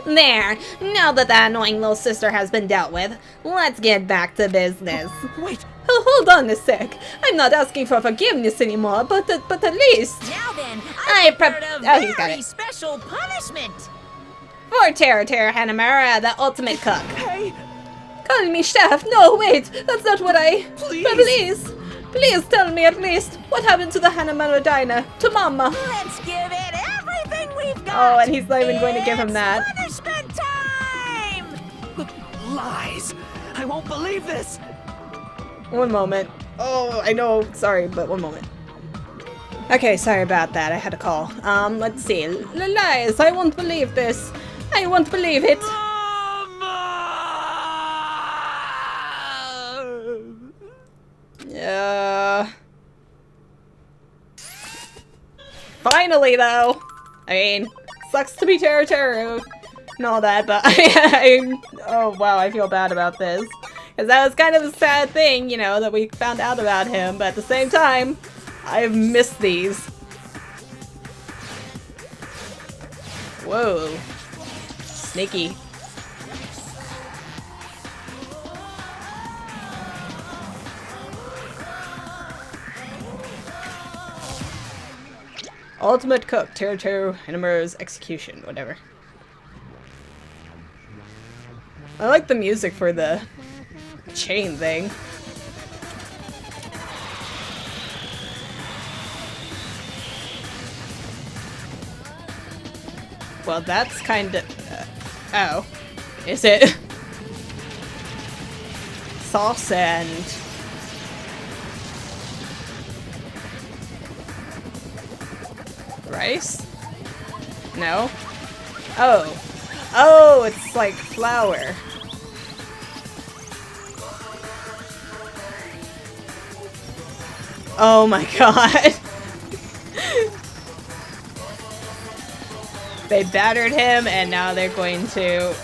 There, now that that annoying little sister has been dealt with, let's get back to business. Wait. Oh, hold on a sec. I'm not asking for forgiveness anymore, but at least... Now then, I prepared a he's got very it. special punishment! For Teru Hanamura, the ultimate cook. Hey, Call me chef. No, wait. That's not what I... please. Please tell me at least what happened to the Hanamura diner. To Mama. Let's give it everything we've got! Oh, and he's not even going to give him that. It's punishment time! Lies. I won't believe this. One moment. Oh, I know. Sorry, but one moment. Okay, sorry about that. I had a call. Let's see. Lies. I won't believe this. I won't believe it. Finally, though. I mean, sucks to be Teru and all that, but oh wow, I feel bad about this. Because that was kind of a sad thing, you know, that we found out about him, but at the same time, I've missed these. Whoa. Sneaky. Ultimate Cook, Teru Hanamura's execution, whatever. I like the music for the chain thing. Well, that's kind of... oh. Is it? Sauce and... rice? No? Oh. Oh, it's like flour. Oh my god. They battered him and now they're going to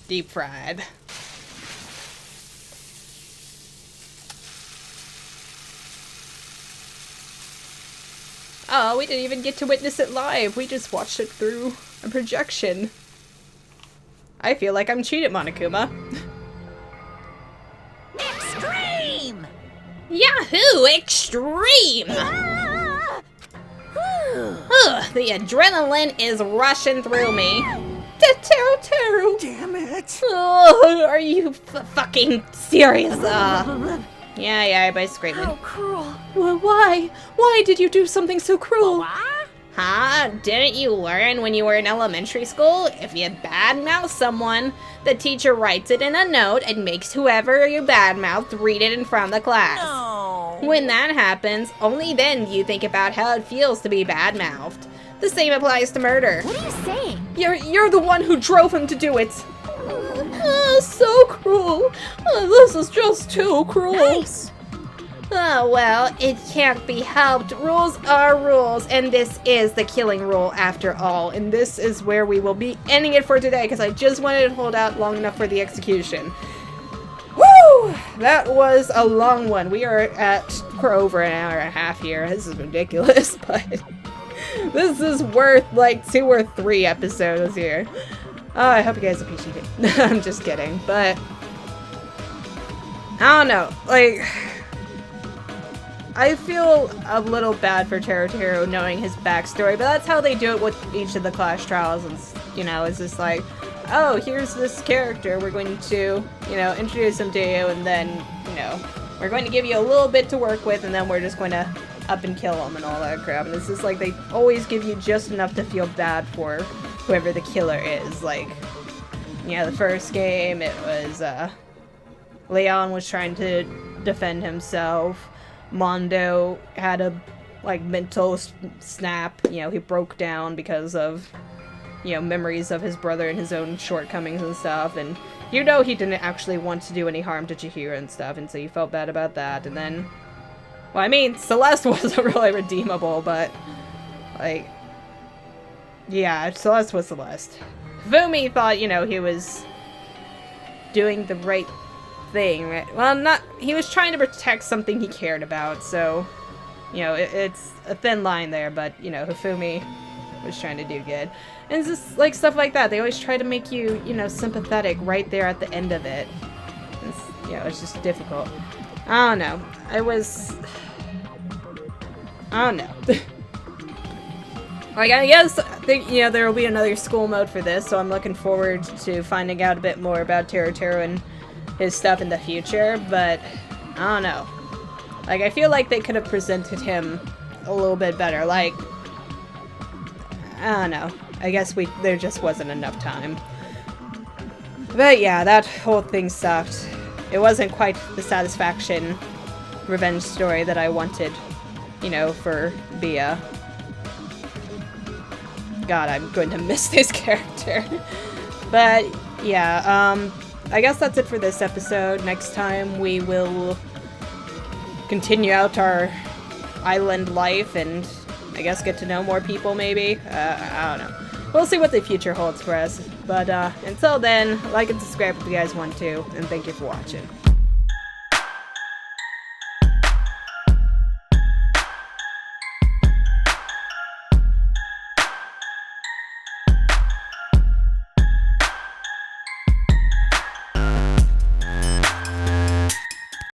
deep fried. Oh, we didn't even get to witness it live. We just watched it through a projection. I feel like I'm cheated, Monokuma. Extreme! Yahoo! Extreme! The adrenaline is rushing through me. Teru! Damn it! Oh, are you fucking serious? Yeah, by screaming. How cruel. Well, why? Why did you do something so cruel? Huh? Didn't you learn when you were in elementary school? If you badmouth someone, the teacher writes it in a note and makes whoever you badmouthed read it in front of the class. No. When that happens, only then do you think about how it feels to be badmouthed. The same applies to murder. What are you saying? You're the one who drove him to do it. So cruel. This is just too cruel. Nice. Oh, well, it can't be helped. Rules are rules, and this is the killing rule after all. And this is where we will be ending it for today, because I just wanted to hold out long enough for the execution. Whew, that was a long one. We're over an hour and a half here. This is ridiculous, but this is worth like 2 or 3 episodes here. I hope you guys appreciate it. I'm just kidding, but I don't know. Like, I feel a little bad for Teruteru knowing his backstory, but that's how they do it with each of the Clash Trials. And, you know, it's just like, oh, here's this character. We're going to, you know, introduce him to you, and then, you know, we're going to give you a little bit to work with, and then we're just going to up and kill him and all that crap. And it's just like they always give you just enough to feel bad for whoever the killer is. Like, yeah, the first game, it was, Leon was trying to defend himself. Mondo had a, like, mental snap. You know, he broke down because of, you know, memories of his brother and his own shortcomings and stuff. And, you know, he didn't actually want to do any harm to Chihiro and stuff, and so you felt bad about that. And then, well, I mean, Celeste wasn't really redeemable, but, like, yeah, Celeste was Celeste. Fumi thought, you know, he was doing the right thing, right? Well, he was trying to protect something he cared about, so, you know, it's a thin line there, but, you know, Hifumi was trying to do good. And it's just, like, stuff like that. They always try to make you, you know, sympathetic right there at the end of it. It's, you know, it's just difficult. I don't know. I don't know. Like, I guess, you know, there will be another school mode for this, so I'm looking forward to finding out a bit more about Teruteru and his stuff in the future, but I don't know. Like, I feel like they could have presented him a little bit better. Like, I don't know. I guess there just wasn't enough time. But yeah, that whole thing sucked. It wasn't quite the satisfaction revenge story that I wanted, you know, for Bia. God, I'm going to miss this character. But yeah, I guess that's it for this episode. Next time we will continue out our island life and I guess get to know more people, maybe? I don't know. We'll see what the future holds for us. But until then, like and subscribe if you guys want to, and thank you for watching.